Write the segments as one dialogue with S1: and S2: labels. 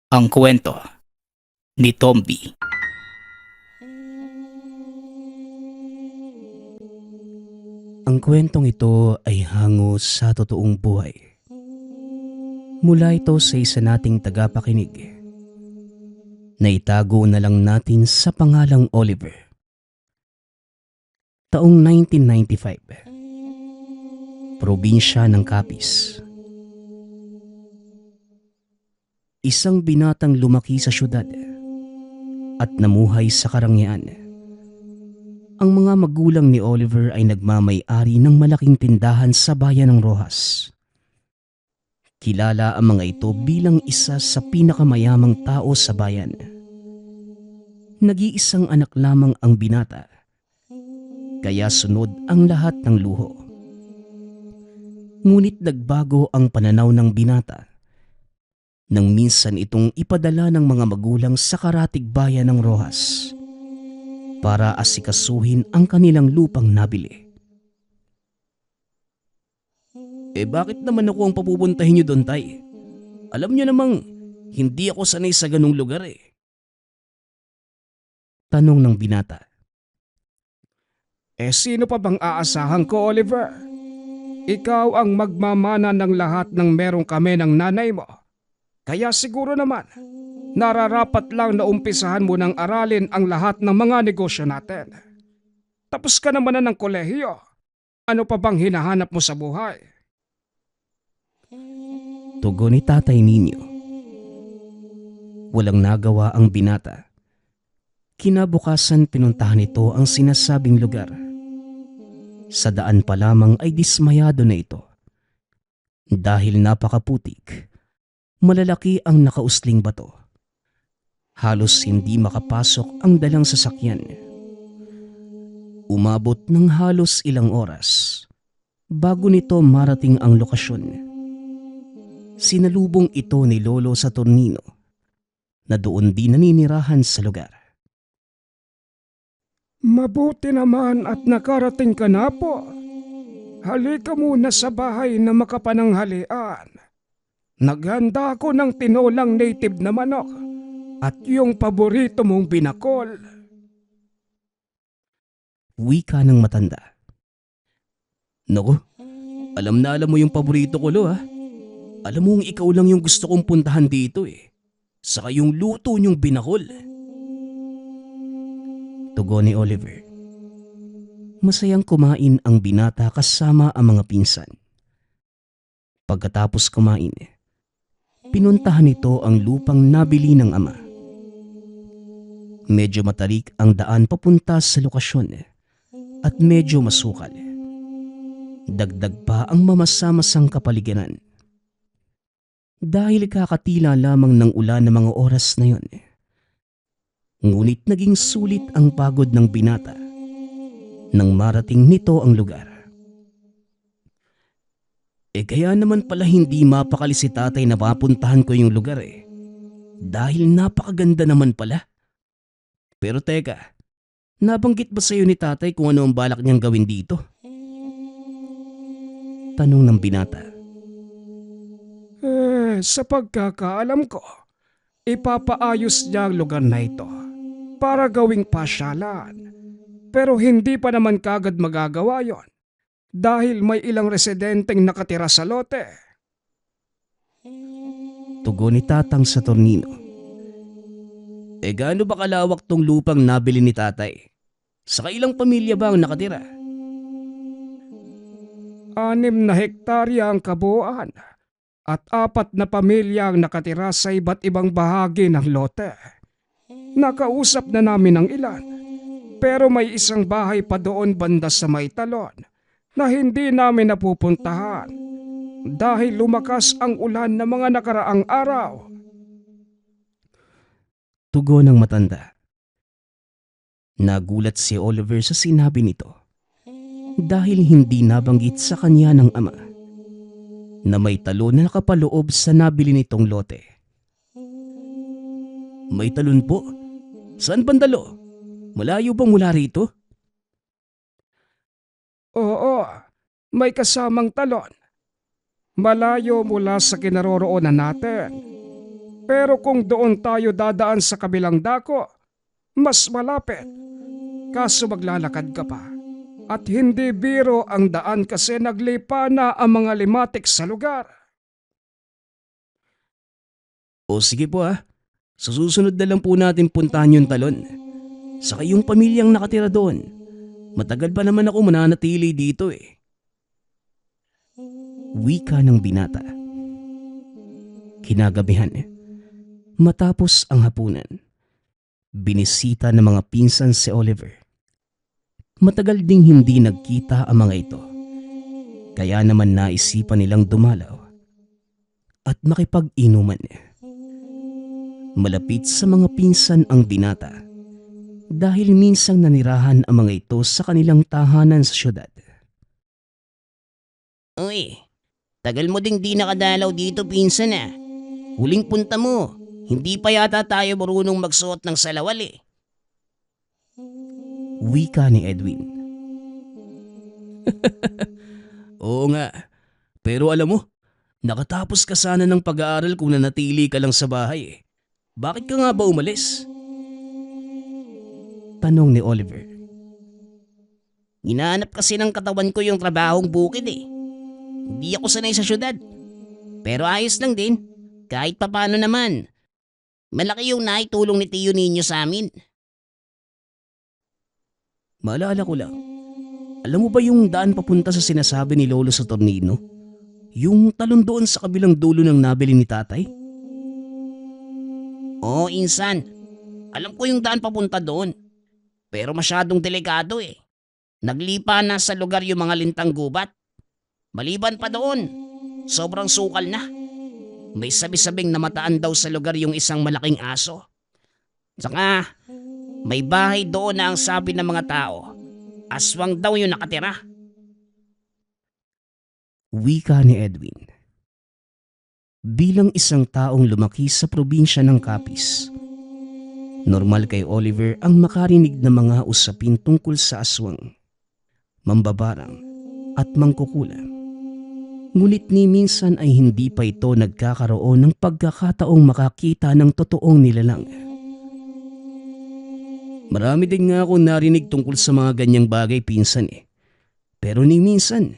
S1: Ang kwento ni Tomby.
S2: Ang kwentong ito ay hango sa totoong buhay. Mula ito sa isa nating tagapakinig. Naitago na lang natin sa pangalang Oliver. Taong 1995. Probinsya ng Capiz. Isang binatang lumaki sa syudad at namuhay sa karangyaan. Ang mga magulang ni Oliver ay nagmamay-ari ng malaking tindahan sa bayan ng Rojas. Kilala ang mga ito bilang isa sa pinakamayamang tao sa bayan. Nag-iisang anak lamang ang binata, kaya sunod ang lahat ng luho. Ngunit nagbago ang pananaw ng binata nang minsan itong ipadala ng mga magulang sa karatig bayan ng Rojas para asikasuhin ang kanilang lupang nabili. Bakit naman ako ang papupuntahin niyo doon, tay? Alam niyo namang hindi ako sanay sa ganung lugar eh. Tanong ng binata.
S3: Sino pa bang aasahan ko, Oliver? Ikaw ang magmamana ng lahat ng meron kami ng nanay mo. Kaya siguro naman, nararapat lang na umpisahan mo ng aralin ang lahat ng mga negosyo natin. Tapos ka naman na ng kolehiyo. Ano pa bang hinahanap mo sa buhay?
S2: Tugon ni Tatay Ninyo. Walang nagawa ang binata. Kinabukasan pinuntahan ito ang sinasabing lugar. Sa daan pa lamang ay dismayado na ito. Dahil napakaputik, malalaki ang nakausling bato. Halos hindi makapasok ang dalang sasakyan. Umabot ng halos ilang oras bago nito marating ang lokasyon. Sinalubong ito ni Lolo Saturnino na doon din naninirahan sa lugar.
S3: Mabuti naman at nakarating ka na po. Halika muna sa bahay na makapananghalian. Naghanda ako ng tinolang native na manok at yung paborito mong binakol.
S2: Wika ng matanda. Naku, alam na alam mo yung paborito ko, Lo ha. Alam mong ikaw lang yung gusto kong puntahan dito eh. Saka yung luto niyong binakol. Tugon ni Oliver. Masayang kumain ang binata kasama ang mga pinsan. Pagkatapos kumain, pinuntahan nito ang lupang nabili ng ama. Medyo matarik ang daan papunta sa lokasyon at medyo masukal. Dagdag pa ang mamasamasang kapaligiran. Dahil kakatila lamang ng ulan ng mga oras na yun. Ngunit naging sulit ang pagod ng binata nang marating nito ang lugar. Kaya naman pala hindi mapakali si tatay na mapuntahan ko yung lugar eh. Dahil napakaganda naman pala. Pero teka, nabanggit ba sa'yo ni tatay kung ano ang balak niyang gawin dito? Tanong ng binata.
S3: Sa pagkakaalam ko, ipapaayos niya ang lugar na ito para gawing pasyalan. Pero hindi pa naman kagad magagawa yon dahil may ilang residenteng nakatira sa lote.
S2: Tugon ni Tatang Saturnino. Gaano ba kalawak tong lupang nabili ni tatay? Saka ilang pamilya ba ang nakatira?
S3: 6 na hektarya ang kabuuan at 4 na pamilya ang nakatira sa iba't ibang bahagi ng lote. Nakausap na namin ang ilan, pero may isang bahay pa doon banda sa may talon na hindi namin napupuntahan dahil lumakas ang ulan ng mga nakaraang araw.
S2: Tugon ng matanda. Nagulat si Oliver sa sinabi nito dahil hindi nabanggit sa kanya ng ama na may talon na nakapaloob sa nabili nitong lote. May talon po? Saan bandalo? Malayo bang mula rito?
S3: Oo, may kasamang talon. Malayo mula sa kinaroroonan natin. Pero kung doon tayo dadaan sa kabilang dako, mas malapit. Kaso maglalakad ka pa. At hindi biro ang daan kasi naglipa na ang mga limatik sa lugar.
S2: O sige po sa susunod na lang po natin puntahan yung talon. Saka yung pamilyang nakatira doon. Matagal pa naman ako mananatili dito eh. Wika ng binata. Kinagabihan matapos ang hapunan, binisita ng mga pinsan si Oliver. Matagal ding hindi nagkita ang mga ito. Kaya naman naisipan nilang dumalaw at makipag-inuman. Malapit sa mga pinsan ang binata dahil minsang nanirahan ang mga ito sa kanilang tahanan sa syudad.
S4: Uy, tagal mo ding di nakadalaw dito pinsan Huling punta mo, hindi pa yata tayo marunong magsuot ng salawal
S2: Wika ni Edwin. Oo nga, pero alam mo, nakatapos ka sana ng pag-aaral kung nanatili ka lang sa bahay. Bakit ka nga ba umalis? Tanong ni Oliver.
S4: Hinahanap kasi ng katawan ko yung trabahong bukid Hindi ako sanay sa syudad. Pero ayos lang din, kahit papano naman. Malaki yung naitulong ni Tiyo ninyo sa amin.
S2: Maalala ko lang, alam mo ba yung daan papunta sa sinasabi ni Lolo sa Tornino? Yung talon doon sa kabilang dulo ng nabili ni tatay?
S4: Oo, insan. Alam ko yung daan papunta doon. Pero masyadong delikado Naglipa na sa lugar yung mga lintang gubat. Maliban pa doon, sobrang sukal na. May sabi-sabing namataan daw sa lugar yung isang malaking aso. Saka, may bahay doon na ang sabi ng mga tao, aswang daw yung nakatira.
S2: Wika ni Edwin. Bilang isang taong lumaki sa probinsya ng Capiz, normal kay Oliver ang makarinig ng mga usapin tungkol sa aswang, mambabarang at mangkukulam. Ngunit ni minsan ay hindi pa ito nagkakaroon ng pagkakataong makakita ng totoong nilalang. Marami din nga akong narinig tungkol sa mga ganyang bagay pinsan Pero ni minsan,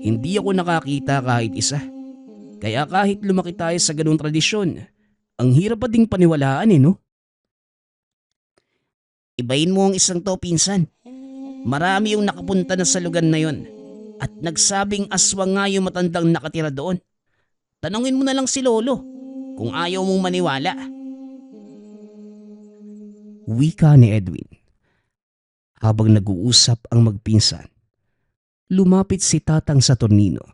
S2: hindi ako nakakita kahit isa. Kaya kahit lumaki tayo sa ganung tradisyon, ang hirap pa ding paniwalaan no?
S4: Ibahin mo ang isang to pinsan. Marami yung nakapunta na sa lugar na yon at nagsabing aswang nga yung matandang nakatira doon. Tanungin mo na lang si Lolo kung ayaw mong maniwala.
S2: Wika ni Edwin. Habang nag-uusap ang magpinsan, lumapit si Tatang sa Tornino.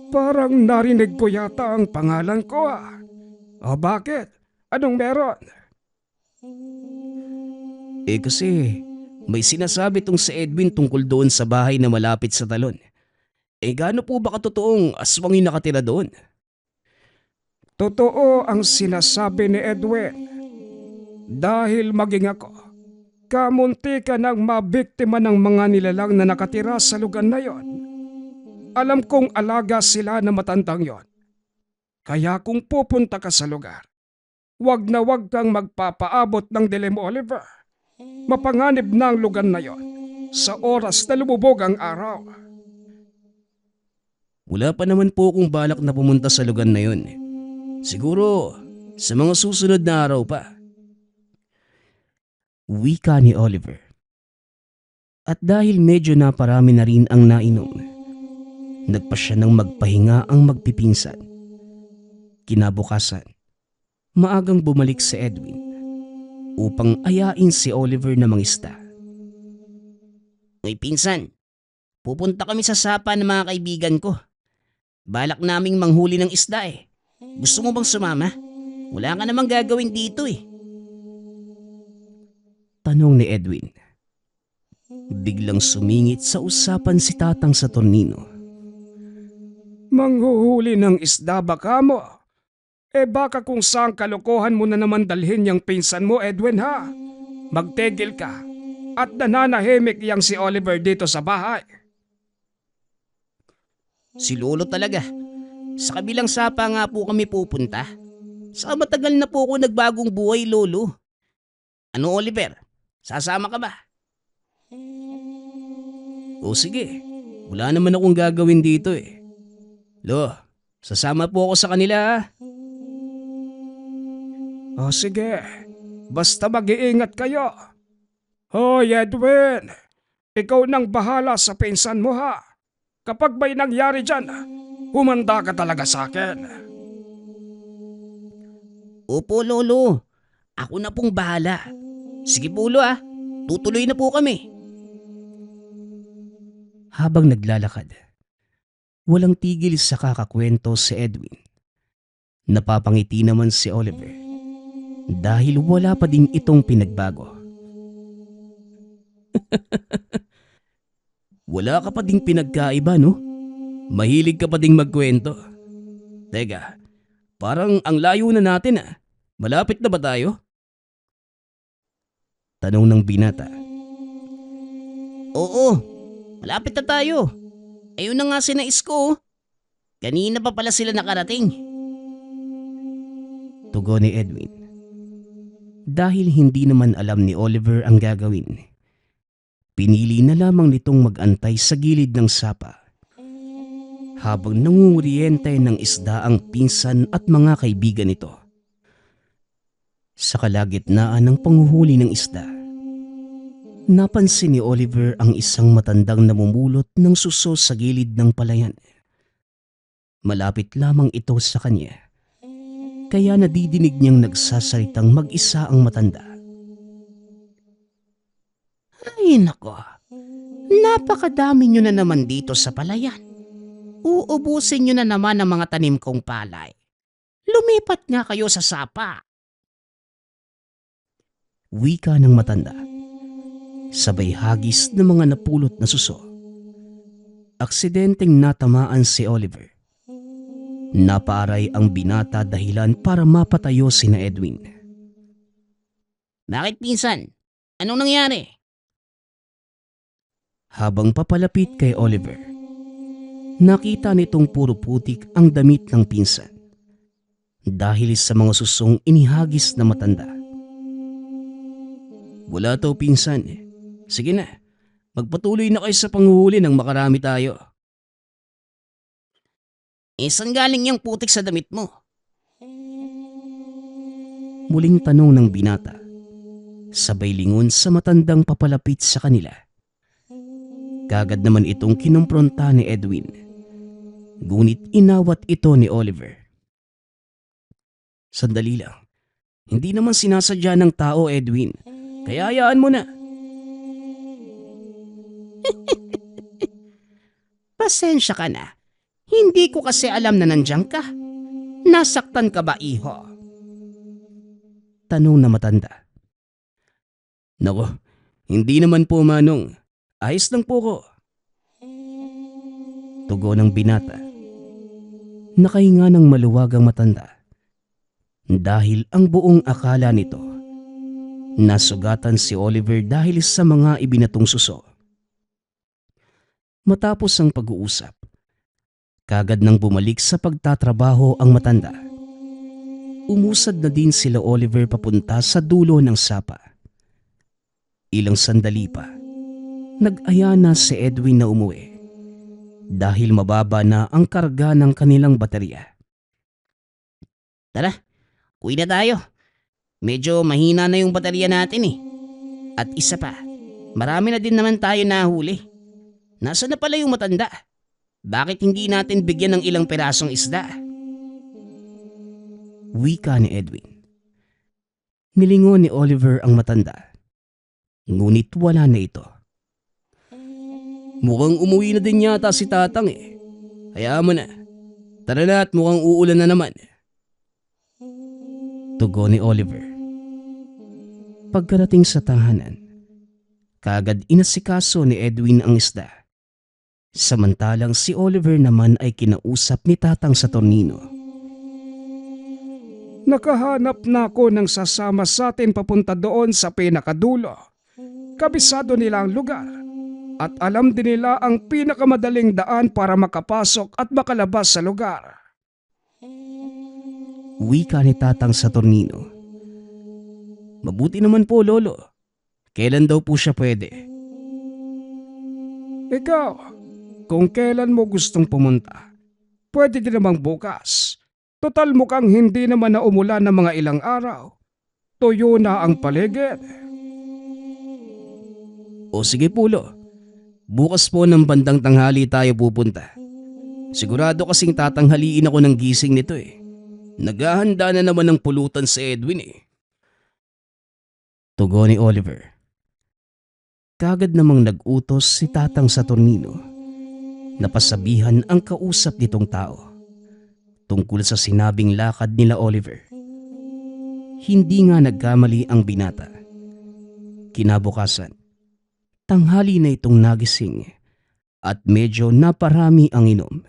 S3: Parang narinig ko yata ang pangalan ko O bakit? Anong meron?
S2: Kasi may sinasabi tong si Edwin tungkol doon sa bahay na malapit sa talon. Gaano po ba katotoong aswang yung nakatira doon?
S3: Totoo ang sinasabi ni Edwin. Dahil maging ako, kamunti ka nang mabiktima ng mga nilalang na nakatira sa lugar na yon. Alam kong alaga sila na matandang yon. Kaya kung pupunta ka sa lugar, wag na wag kang magpapaabot ng dilim, Oliver. Mapanganib na ang lugar na yon sa oras na lumubog ang araw.
S2: Wala pa naman po akong balak na pumunta sa lugar na yon. Siguro sa mga susunod na araw pa. Wika ni Oliver. At dahil medyo naparami na rin ang nainom, nagpa siya ng magpahinga ang magpipinsan. Kinabukasan, maagang bumalik si Edwin upang ayain si Oliver na mangisda.
S4: Uy pinsan, pupunta kami sa sapa ng mga kaibigan ko. Balak naming manghuli ng isda Gusto mo bang sumama? Wala ka namang gagawin dito
S2: Tanong ni Edwin. Biglang sumingit sa usapan si Tatang sa Tornino.
S3: Manghuhuli ng isda ba ka mo? Baka kung saan kalokohan mo na naman dalhin yung pinsan mo, Edwin ha? Magtegil ka at nananahimik yang si Oliver dito sa bahay.
S4: Si Lolo talaga. Sa kabilang sapa nga po kami pupunta. Sa matagal na po ako nagbagong buhay, Lolo. Ano, Oliver? Sasama ka ba?
S2: O sige, wala naman akong gagawin dito eh. Lo, sasama po ako sa kanila ha.
S3: O sige, basta mag-iingat kayo. Hoy Edwin, ikaw nang bahala sa pinsan mo ha. Kapag may nangyari dyan, humanda ka talaga sa akin.
S4: Opo, Lolo. Ako na pong bahala. Sige po, Lo ah. Tutuloy na po kami.
S2: Habang naglalakad, walang tigil sa kakakwento si Edwin. Napapangiti naman si Oliver dahil wala pa din itong pinagbago. Wala ka pa ding pinagkaiba, no? Mahilig ka pa ding magkwento. Teka, parang ang layo na natin ah. Malapit na ba tayo? Tanong ng binata.
S4: Oo, malapit na tayo. Ayun na nga sinais ko. Kanina pa pala sila nakarating.
S2: Tugon ni Edwin. Dahil hindi naman alam ni Oliver ang gagawin, pinili na lamang nitong mag-antay sa gilid ng sapa habang nangunguriente ng isda ang pinsan at mga kaibigan nito. Sa kalagitnaan ng panghuhuli ng isda, napansin ni Oliver ang isang matandang namumulot ng suso sa gilid ng palayan. Malapit lamang ito sa kanya, kaya nadidinig niyang nagsasalitang mag-isa ang matanda.
S4: Ay nako, napakadami nyo na naman dito sa palayan. Uubusin nyo na naman ang mga tanim kong palay. Lumipat nga kayo sa sapa.
S2: Wika ng matanda, sabay hagis ng mga napulot na suso. Aksidenteng natamaan si Oliver. Napaaray ang binata dahilan para mapatayo sina Edwin.
S4: Bakit pinsan? Anong nangyari?
S2: Habang papalapit kay Oliver, nakita nitong puro putik ang damit ng pinsan dahil sa mga susong inihagis na matanda. Wala to pinsan. Sige na, magpatuloy na kayo sa panghuhuli nang makarami tayo.
S4: Saan galing yung putik sa damit mo?
S2: Muling tanong ng binata, sabay lingon sa matandang papalapit sa kanila. Kagad naman itong kinumpronta ni Edwin, ngunit inawat ito ni Oliver. Sandali lang, hindi naman sinasadya ng tao, Edwin, kaya hayaan mo na.
S4: Pasensya ka na. Hindi ko kasi alam na nandiyan ka. Nasaktan ka ba, iho?
S2: Tanong na matanda. Nako, hindi naman po manong. Ayos lang po ko. Tugon ng binata. Nakahinga ng maluwag ang matanda. Dahil ang buong akala nito, nasugatan si Oliver dahil sa mga ibinatong suso. Matapos ang pag-uusap, kagad nang bumalik sa pagtatrabaho ang matanda. Umusad na din sila Oliver papunta sa dulo ng sapa. Ilang sandali pa, nag-aya na si Edwin na umuwi dahil mababa na ang karga ng kanilang baterya.
S4: Tara, uwi na tayo. Medyo mahina na yung baterya natin eh. At isa pa, marami na din naman tayo nahuli. Nasaan na pala yung matanda? Bakit hindi natin bigyan ng ilang perasong isda?
S2: Wika ni Edwin. Nilingon ni Oliver ang matanda. Ngunit wala na ito. Mukhang umuwi na din yata si Tatang eh. Hayaan mo na. Tara na at mukhang uulan na naman. Tugon ni Oliver. Pagkarating sa tahanan, kagad inasikaso ni Edwin ang isda. Samantalang si Oliver naman ay kinausap ni Tatang sa tornino.
S3: Nakahanap na ako ng sasama sa atin papunta doon sa pinakadulo. Kabisado nila ang lugar at alam din nila ang pinakamadaling daan para makapasok at makalabas sa lugar.
S2: Wika ni Tatang Saturnino. Mabuti naman po, Lolo. Kailan daw po siya pwede?
S3: Ikaw, kung kailan mo gustong pumunta, pwede din namang bukas. Total mukhang hindi naman na umulan ng mga ilang araw. Tuyo na ang paligid.
S2: O sige po, Lo. Bukas po ng bandang tanghali tayo pupunta. Sigurado kasing tatanghaliin ako ng gising nito eh. Naghahanda na naman ng pulutan si Edwin eh. Tugon ni Oliver. Kagad namang nag-utos si Tatang Saturnino na pasabihan ang kausap nitong tao tungkol sa sinabing lakad nila Oliver. Hindi nga nagkamali ang binata. Kinabukasan, tanghali na itong nagising at medyo naparami ang inom.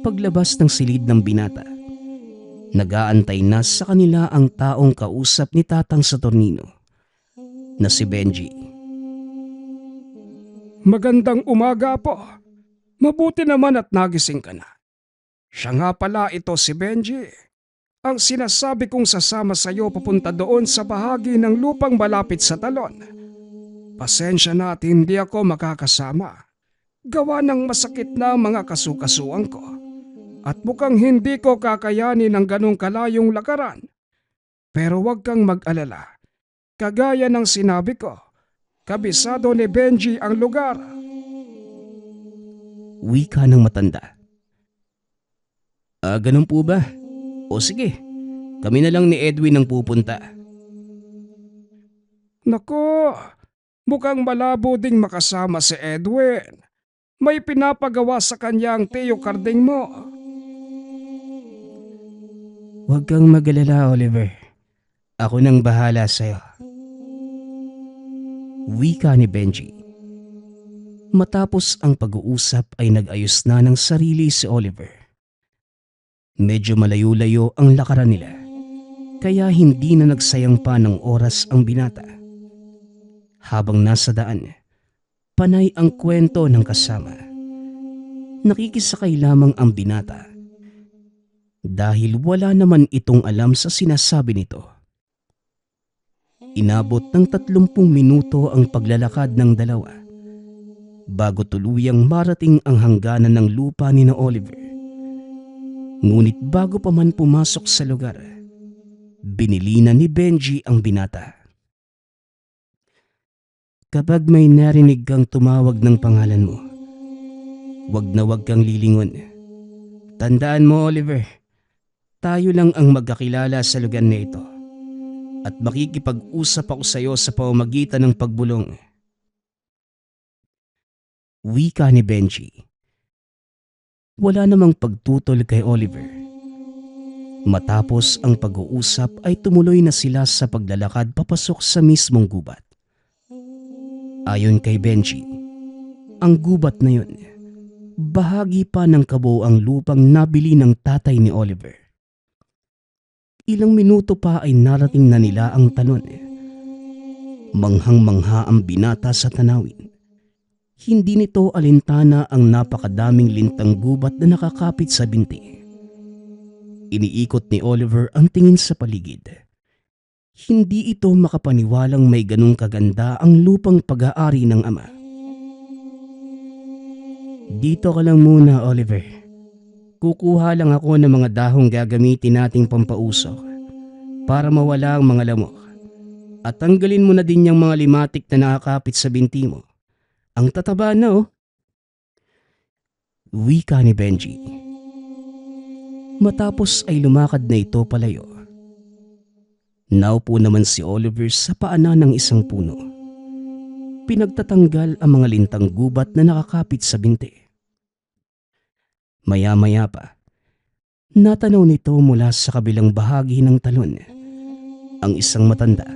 S2: Paglabas ng silid ng binata, nag-aantay na sa kanila ang taong kausap ni Tatang Saturnino na si Benji.
S3: Magandang umaga po. Mabuti naman at nagising ka na. Siya nga pala ito si Benji. Ang sinasabi kong sasama sa iyo papunta doon sa bahagi ng lupang malapit sa talon. Pasensya na at hindi ako makakasama. Gawa ng masakit na ang mga kasukasuan ko. At mukhang hindi ko kakayanin ng ganong kalayong lakaran. Pero huwag kang mag-alala. Kagaya ng sinabi ko, kabisado ni Benji ang lugar.
S2: Wika ng matanda. Ganun po ba? O sige, kami na lang ni Edwin ang pupunta.
S3: Nako, mukhang malabo ding makasama si Edwin. May pinapagawa sa kanya ang Teo Karding mo.
S2: Huwag kang mag-alala, Oliver. Ako nang bahala sa'yo. Wika ni Benji. Matapos ang pag-uusap ay nag-ayos na ng sarili si Oliver. Medyo malayo-layo ang lakaran nila, kaya hindi na nagsayang pa ng oras ang binata. Habang nasa daan, panay ang kwento ng kasama. Nakikisakay lamang ang binata dahil wala naman itong alam sa sinasabi nito. Inabot ng 30 minuto ang paglalakad ng dalawa bago tuluyang marating ang hangganan ng lupa ni na Oliver. Ngunit bago pa man pumasok sa lugar, binili na ni Benji ang binata. Kapag may narinig kang tumawag ng pangalan mo, wag na wag kang lilingon. Tandaan mo, Oliver, tayo lang ang magkakilala sa lugar na ito at makikipag-usap ako sa iyo sa pamamagitan ng pagbulong. Wika ni Benji. Wala namang pagtutol kay Oliver. Matapos ang pag-uusap ay tumuloy na sila sa paglalakad papasok sa mismong gubat. Ayon kay Benji, ang gubat na yun, bahagi pa ng kabuoang lupang nabili ng tatay ni Oliver. Ilang minuto pa ay narating na nila ang talon. Manghang-mangha ang binata sa tanawin. Hindi nito alintana ang napakadaming lintang gubat na nakakapit sa binti. Iniikot ni Oliver ang tingin sa paligid. Hindi ito makapaniwalang may ganung kaganda ang lupang pag-aari ng ama. Dito ka lang muna, Oliver. Kukuha lang ako ng mga dahong gagamitin nating pampausok para mawala ang mga lamok. At tanggalin mo na din yung mga limatik na nakakapit sa binti mo. Ang tataba na oh. Wika ni Benji. Matapos ay lumakad na ito palayo. Naupo naman si Oliver sa paanan ng isang puno. Pinagtatanggal ang mga lintang gubat na nakakapit sa binti. Maya-maya pa, natanaw nito mula sa kabilang bahagi ng talon ang isang matanda.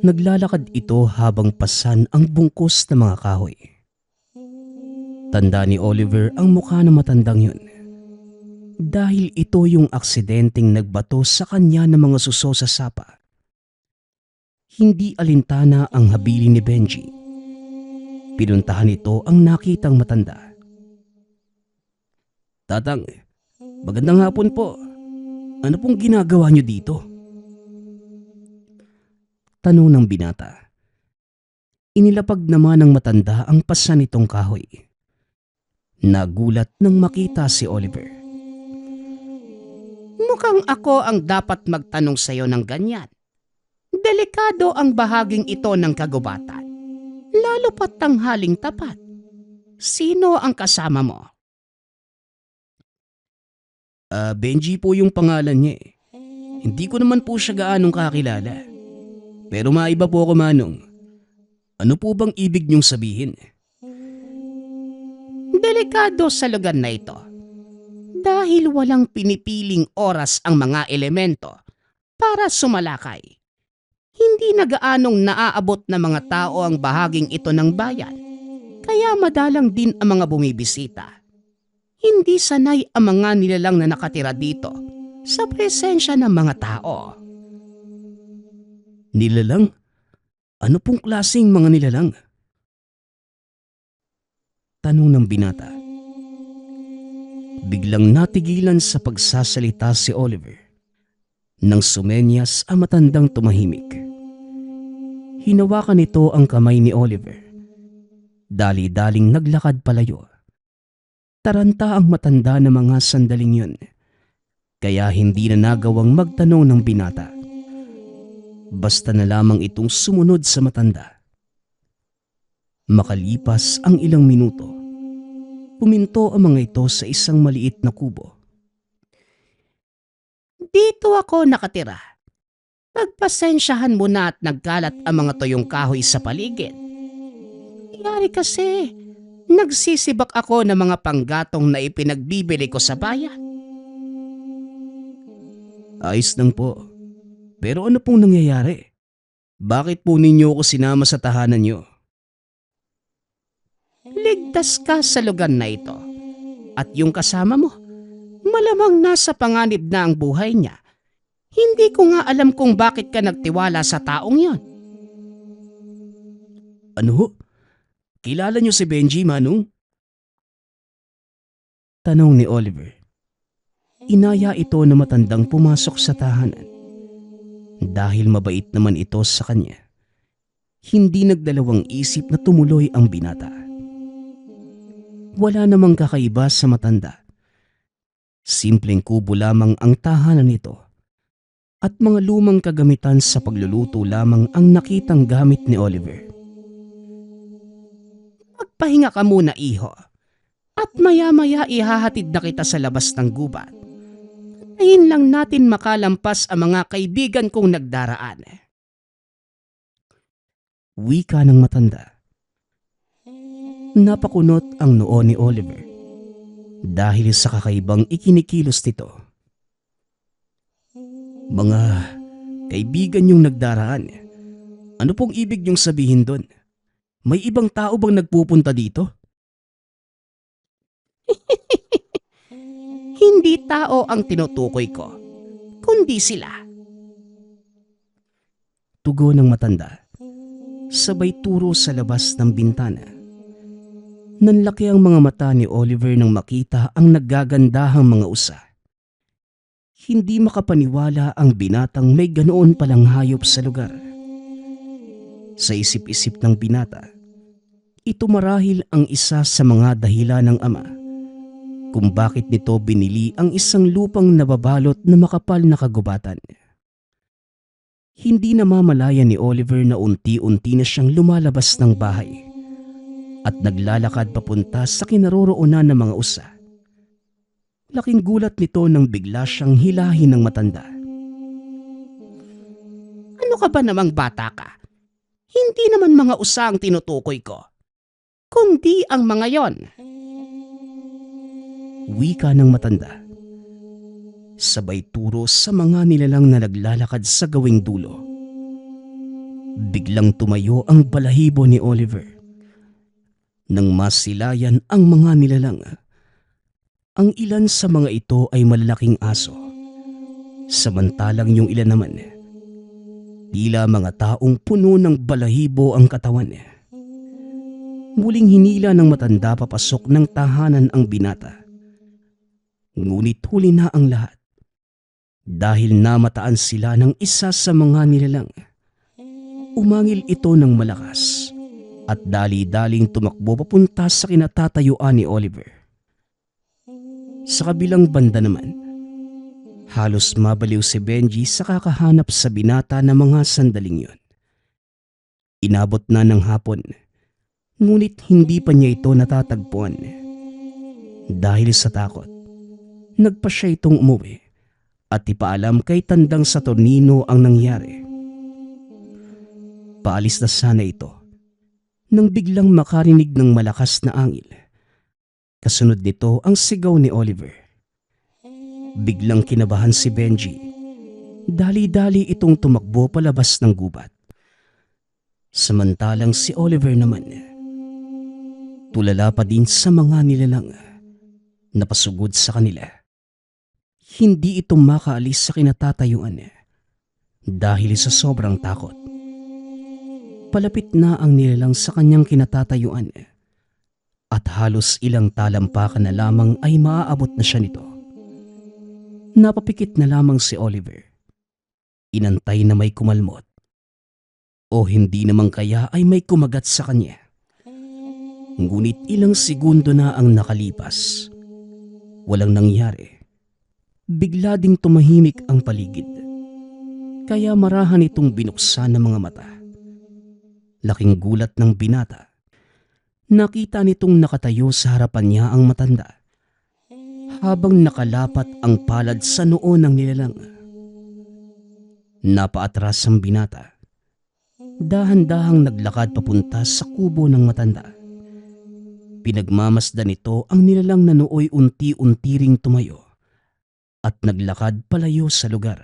S2: Naglalakad ito habang pasan ang bungkos ng mga kahoy. Tanda ni Oliver ang mukha ng matandang yun dahil ito yung aksidenteng nagbato sa kanya ng mga suso sa sapa. Hindi alintana ang habili ni Benji. Pinuntahan nito ang nakitang matanda. Tatang, magandang hapon po. Ano pong ginagawa niyo dito? Tanong ng binata. Inilapag naman ng matanda ang pasa nitong kahoy. Nagulat nang makita si Oliver.
S4: Mukhang ako ang dapat magtanong sa'yo ng ganyan. Delikado ang bahaging ito ng kagubatan. Lalo pat tanghaling tapat. Sino ang kasama mo?
S2: Benji po yung pangalan niya eh. Hindi ko naman po siya gaanong kakilala. Pero maiba po ako, Manong. Ano po bang ibig niyong sabihin?
S4: Delikado sa lugar na ito. Dahil walang pinipiling oras ang mga elemento para sumalakay. Hindi na gaanong naaabot na mga tao ang bahaging ito ng bayan. Kaya madalang din ang mga bumibisita. Hindi sanay ang mga nilalang na nakatira dito sa presensya ng mga tao.
S2: Nilalang? Ano pong klaseng mga nilalang? Tanong ng binata. Biglang natigilan sa pagsasalita si Oliver. Nang sumenyas ang matandang tumahimik. Hinawakan nito ang kamay ni Oliver. Dali-daling naglakad palayo. Taranta ang matanda na mga sandaling yun. Kaya hindi na nagawang magtanong ng binata. Basta na lamang itong sumunod sa matanda. Makalipas ang ilang minuto, puminto ang mga ito sa isang maliit na kubo.
S4: Dito ako nakatira. Pagpasensyahan mo na at nagkalat ang mga tuyong kahoy sa paligid. Nangyari kasi, nagsisibak ako ng mga panggatong na ipinagbibili ko sa bayan.
S2: Ayos lang po. Pero ano pong nangyayari? Bakit po ninyo ako sinama sa tahanan nyo?
S4: Ligtas ka sa lugar na ito. At yung kasama mo, malamang nasa panganib na ang buhay niya. Hindi ko nga alam kung bakit ka nagtiwala sa taong yon.
S2: Ano ho? Kilala nyo si Benji, Manong? Tanong ni Oliver. Inaya ito na matandang pumasok sa tahanan. Dahil mabait naman ito sa kanya, hindi nagdalawang isip na tumuloy ang binata. Wala namang kakaiba sa matanda. Simpleng kubo lamang ang tahanan nito at mga lumang kagamitan sa pagluluto lamang ang nakitang gamit ni Oliver.
S4: Magpahinga ka muna, iho. At maya-maya ihahatid na kita sa labas ng gubat. Tayin lang natin makalampas ang mga kaibigan kong nagdaraan.
S2: Wika ng matanda. Napakunot ang noo ni Oliver dahil sa kakaibang ikinikilos nito. Mga kaibigan yung nagdaraan. Ano pong ibig niyong sabihin doon? May ibang tao bang nagpupunta dito?
S4: Hindi tao ang tinutukoy ko, kundi sila.
S2: Tugon ng matanda. Sabay turo sa labas ng bintana. Nanlaki ang mga mata ni Oliver nang makita ang naggagandahang mga usa. Hindi makapaniwala ang binatang may ganoon palang hayop sa lugar. Sa isip-isip ng binata, ito marahil ang isa sa mga dahilan ng ama kung bakit nito binili ang isang lupang nababalot na makapal na kagubatan. Hindi namamalayan ni Oliver na unti-unti na siyang lumalabas ng bahay at naglalakad papunta sa kinaroroonan ng mga usa. Laking gulat nito nang bigla siyang hilahin ng matanda.
S4: Ano ka ba namang bata ka? Hindi naman mga usa ang tinutukoy ko, kundi ang mga yon.
S2: Wika ng matanda. Sabay turo sa mga nilalang na naglalakad sa gawing dulo. Biglang tumayo ang balahibo ni Oliver. Nang masilayan ang mga nilalang, ang ilan sa mga ito ay malalaking aso. Samantalang yung ilan naman, tila mga taong puno ng balahibo ang katawan. Muling hinila ng matanda papasok ng tahanan ang binata. Ngunit huli na ang lahat. Dahil namataan sila ng isa sa mga nilalang, umangil ito ng malakas at dali-daling tumakbo papunta sa kinatatayuan ni Oliver. Sa kabilang banda naman, halos mabaliw si Benji sa kakahanap sa binata ng mga sandaling yun. Inabot na ng hapon, ngunit hindi pa niya ito natatagpuan. Dahil sa takot, nagpa siya itong umuwi at ipaalam kay Tandang Saturnino ang nangyari. Paalis na sana ito nang biglang makarinig ng malakas na angil. Kasunod nito ang sigaw ni Oliver. Biglang kinabahan si Benji. Dali-dali itong tumakbo palabas ng gubat. Samantalang si Oliver naman, tulala pa din sa mga nilalang na pasugod sa kanila. Hindi ito makaalis sa kinatatayuan dahil sa sobrang takot. Palapit na ang nilalang sa kanyang kinatatayuan at halos ilang talampakan na lamang ay maaabot na siya nito. Napapikit na lamang si Oliver. Inantay na may kumalmot o hindi naman kaya ay may kumagat sa kanya. Ngunit ilang segundo na ang nakalipas. Walang nangyari. Bigla ding tumahimik ang paligid. Kaya marahan itong binuksan ng mga mata. Laking gulat ng binata. Nakita nitong nakatayo sa harapan niya ang matanda, habang nakalapat ang palad sa noo ng nilalang. Napaatras ang binata. Dahan-dahang naglakad papunta sa kubo ng matanda. Pinagmamasdan nito ang nilalang na nooy unti-unti ring tumayo at naglakad palayo sa lugar.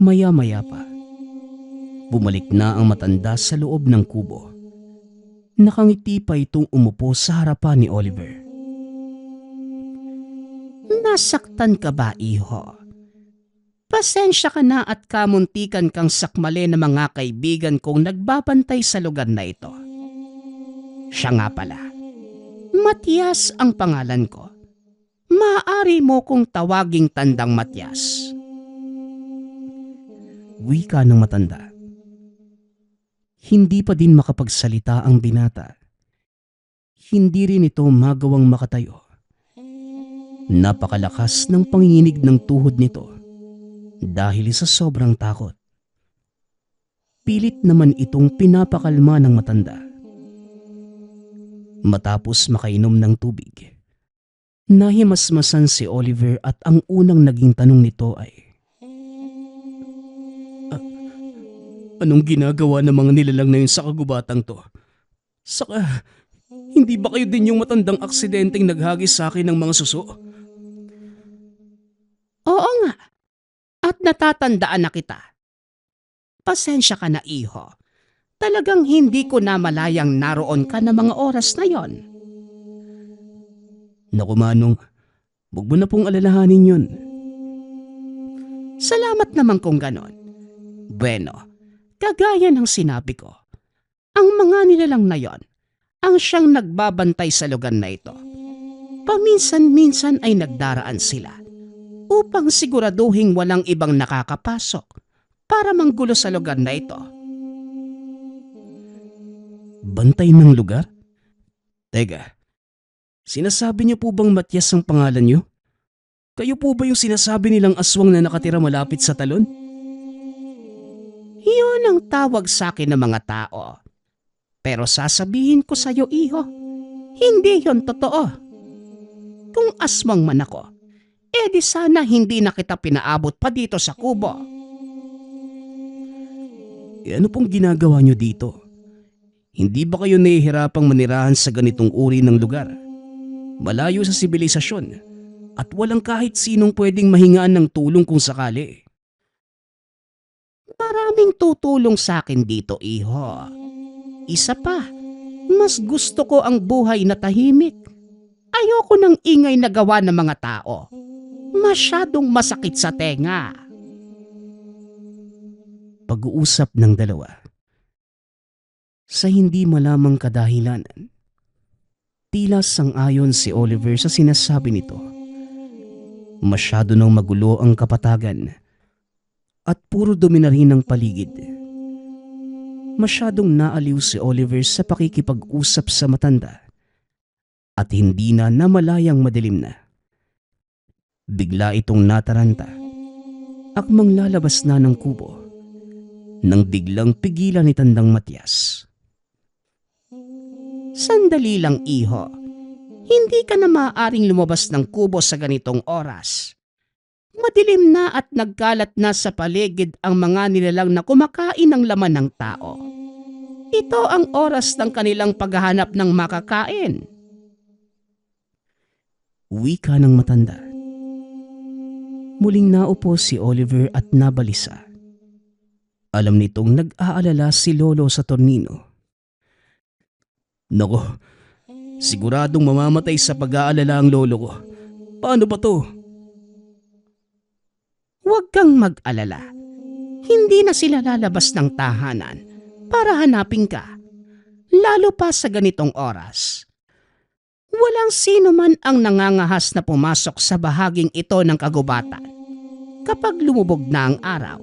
S2: Maya-maya pa, bumalik na ang matanda sa loob ng kubo. Nakangiti pa itong umupo sa harapan ni Oliver.
S4: Nasaktan ka ba, iho? Pasensya ka na at kamuntikan kang sakmali ng mga kaibigan kong nagbabantay sa lugar na ito. Siya nga pala, Matias ang pangalan ko. Maaari mo kong tawaging Tandang Matias.
S2: Wika ng matanda. Hindi pa din makapagsalita ang binata. Hindi rin ito magawang makatayo. Napakalakas ng panginginig ng tuhod nito dahil sa sobrang takot. Pilit naman itong pinapakalma ng matanda. Matapos makainom ng tubig, nahimasmasan si Oliver at ang unang naging tanong nito ay, anong ginagawa ng mga nilalang na yun sa kagubatang to? Saka, hindi ba kayo din yung matandang aksidenteng naghagis sa akin ng mga suso?
S4: Oo nga, at natatandaan na kita. Pasensya ka na, iho. Talagang hindi ko na malayang naroon ka na mga oras na yon.
S2: Naku Manong, huwag mo na pong alalahanin yun.
S4: Salamat naman kung ganon. Bueno, kagaya ng sinabi ko, ang mga nilalang na yon ang siyang nagbabantay sa lugar na ito. Paminsan-minsan ay nagdaraan sila upang siguraduhin walang ibang nakakapasok para manggulo sa lugar na ito.
S2: Bantay ng lugar? Teka, sinasabi niyo po bang Matias ang pangalan niyo? Kayo po ba yung sinasabi nilang aswang na nakatira malapit sa talon?
S4: Yun ang tawag sa akin ng mga tao. Pero sasabihin ko sa'yo, iho, hindi yon totoo. Kung aswang man ako, di sana hindi na kita pinaabot pa dito sa kubo.
S2: Ano pong ginagawa niyo dito? Hindi ba kayo nahihirapang manirahan sa ganitong uri ng lugar? Malayo sa sibilisasyon at walang kahit sinong pwedeng mahingaan ng tulong kung sakali.
S4: Maraming tutulong sa akin dito, iho. Isa pa, mas gusto ko ang buhay na tahimik. Ayoko ng ingay na gawa ng mga tao. Masyadong masakit sa tenga.
S2: Pag-uusap ng dalawa. Sa hindi malamang kadahilanan, tila sang-ayon si Oliver sa sinasabi nito. Masyado nang magulo ang kapatagan at puro dumi na rin ang paligid. Masyadong naaliw si Oliver sa pakikipag-usap sa matanda at hindi na namalayang madilim na. Bigla itong nataranta, akmang lalabas na ng kubo, nang biglang pigilan ni Tandang Matias.
S4: Sandali lang, iho. Hindi ka na maaaring lumabas ng kubo sa ganitong oras. Madilim na at nagkalat na sa paligid ang mga nilalang na kumakain ng laman ng tao. Ito ang oras ng kanilang paghahanap ng makakain.
S2: Wika ng matanda. Muling naupo si Oliver at nabalisa. Alam nitong nag-aalala si Lolo sa tornino. Nako, siguradong mamamatay sa pag-aalala ang lolo ko. Paano ba to?
S4: Huwag kang mag-alala. Hindi na sila lalabas ng tahanan para hanapin ka. Lalo pa sa ganitong oras. Walang sino man ang nangangahas na pumasok sa bahaging ito ng kagubatan. Kapag lumubog na ang araw,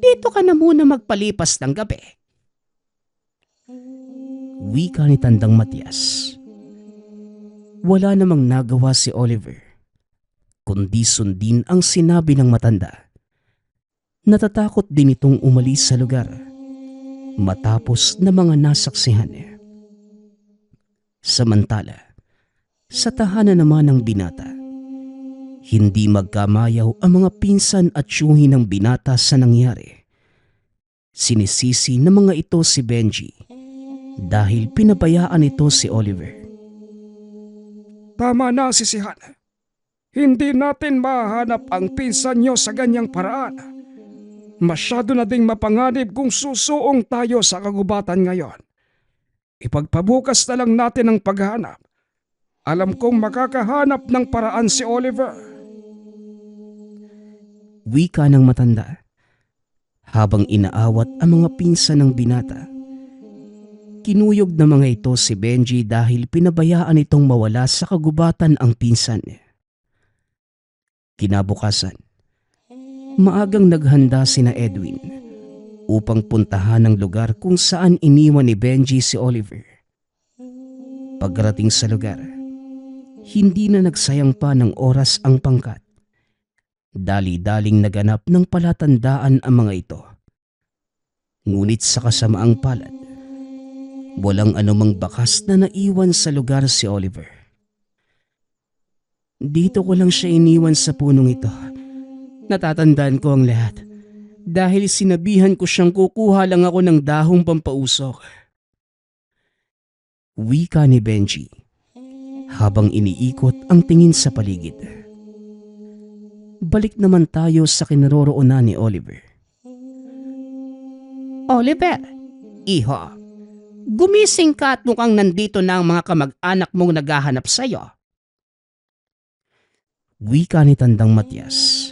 S4: dito ka na muna magpalipas ng gabi.
S2: Wika ni Tandang Matias. Wala namang nagawa si Oliver, kundi sundin ang sinabi ng matanda. Natatakot din itong umalis sa lugar matapos na mga nasaksihan niya. Samantala, sa tahanan naman ng binata, hindi magkamayaw ang mga pinsan at tiyuhin ng binata sa nangyari. Sinisisi ng mga ito si Benji dahil pinabayaan ito si Oliver.
S3: Tama na, sisihan. Hindi natin mahanap ang pinsan nyo sa ganyang paraan. Masyado na ding mapanganib kung susuong tayo sa kagubatan ngayon. Ipagpabukas na lang natin ang paghahanap. Alam kong makakahanap ng paraan si Oliver.
S2: Wika ng matanda habang inaawat ang mga pinsan ng binata. Kinuyog na mga ito si Benji dahil pinabayaan itong mawala sa kagubatan ang pinsan niya. Kinabukasan, maagang naghanda sina Edwin upang puntahan ang lugar kung saan iniwan ni Benji si Oliver. Pagkarating sa lugar, hindi na nagsayang pa ng oras ang pangkat. Dali-daling naganap ng palatandaan ang mga ito. Ngunit sa kasamaang palad, walang anumang bakas na naiwan sa lugar si Oliver. Dito ko lang siya iniwan sa punong ito. Natatandaan ko ang lahat dahil sinabihan ko siyang kukuha lang ako ng dahong pampausok. Wika ni Benji habang iniikot ang tingin sa paligid. Balik naman tayo sa kinaroroonan ni Oliver.
S4: Oliver, iho, gumising ka at mukhang nandito na ang mga kamag-anak mong naghahanap sa'yo.
S2: Wika ni Tandang Matias.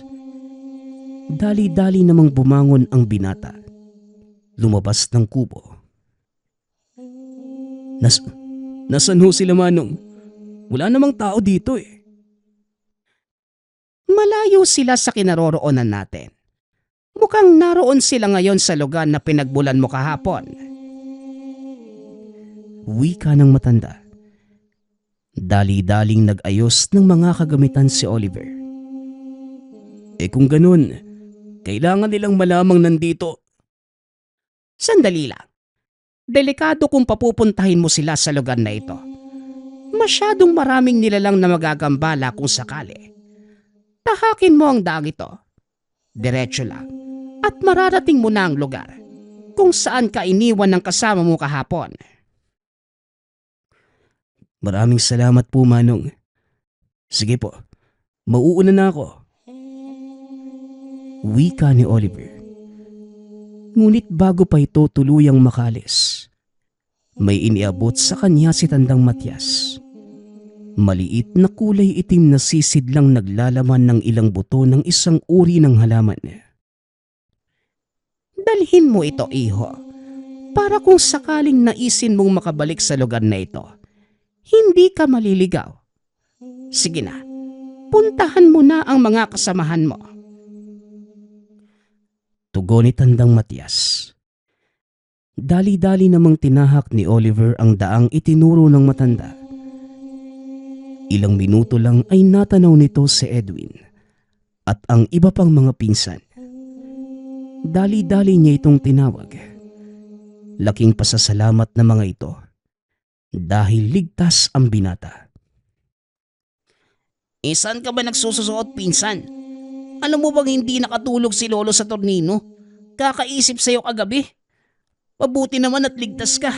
S2: Dali-dali namang bumangon ang binata. Lumabas ng kubo. Nasaan ho sila, Manong? Wala namang tao dito eh.
S4: Malayo sila sa kinaroroonan natin. Mukhang naroon sila ngayon sa lugar na pinagbulan mo kahapon.
S2: Wika ng matanda. Dali-daling nag-ayos ng mga kagamitan si Oliver. Kung ganun, kailangan nilang malamang nandito.
S4: Sandali lang. Delikado kung papupuntahin mo sila sa lugar na ito. Masyadong maraming nilalang na magagambala kung sakali. Tahakin mo ang daang ito. Diretso lang. At mararating mo na ang lugar kung saan ka iniwan ng kasama mo kahapon.
S2: Maraming salamat po, Manong. Sige po, mauuna na ako. Wika ni Oliver. Ngunit bago pa ito tuluyang makalis, may iniabot sa kanya si Tandang Matias. Maliit na kulay itim na sisid lang naglalaman ng ilang buto ng isang uri ng halaman.
S4: Dalhin mo ito, iho, para kung sakaling naisin mong makabalik sa lugar na ito, hindi ka maliligaw. Sige na, puntahan mo na ang mga kasamahan mo.
S2: Tugon ni Tandang Matias. Dali-dali namang tinahak ni Oliver ang daang itinuro ng matanda. Ilang minuto lang ay natanaw nito si Edwin at ang iba pang mga pinsan. Dali-dali niya itong tinawag. Laking pasasalamat na mga ito dahil ligtas ang binata.
S4: Saan ka ba nagsususuot, pinsan? Alam mo bang hindi nakatulog si Lolo sa tornino? Kakaisip sa'yo kagabi. Mabuti naman at ligtas ka.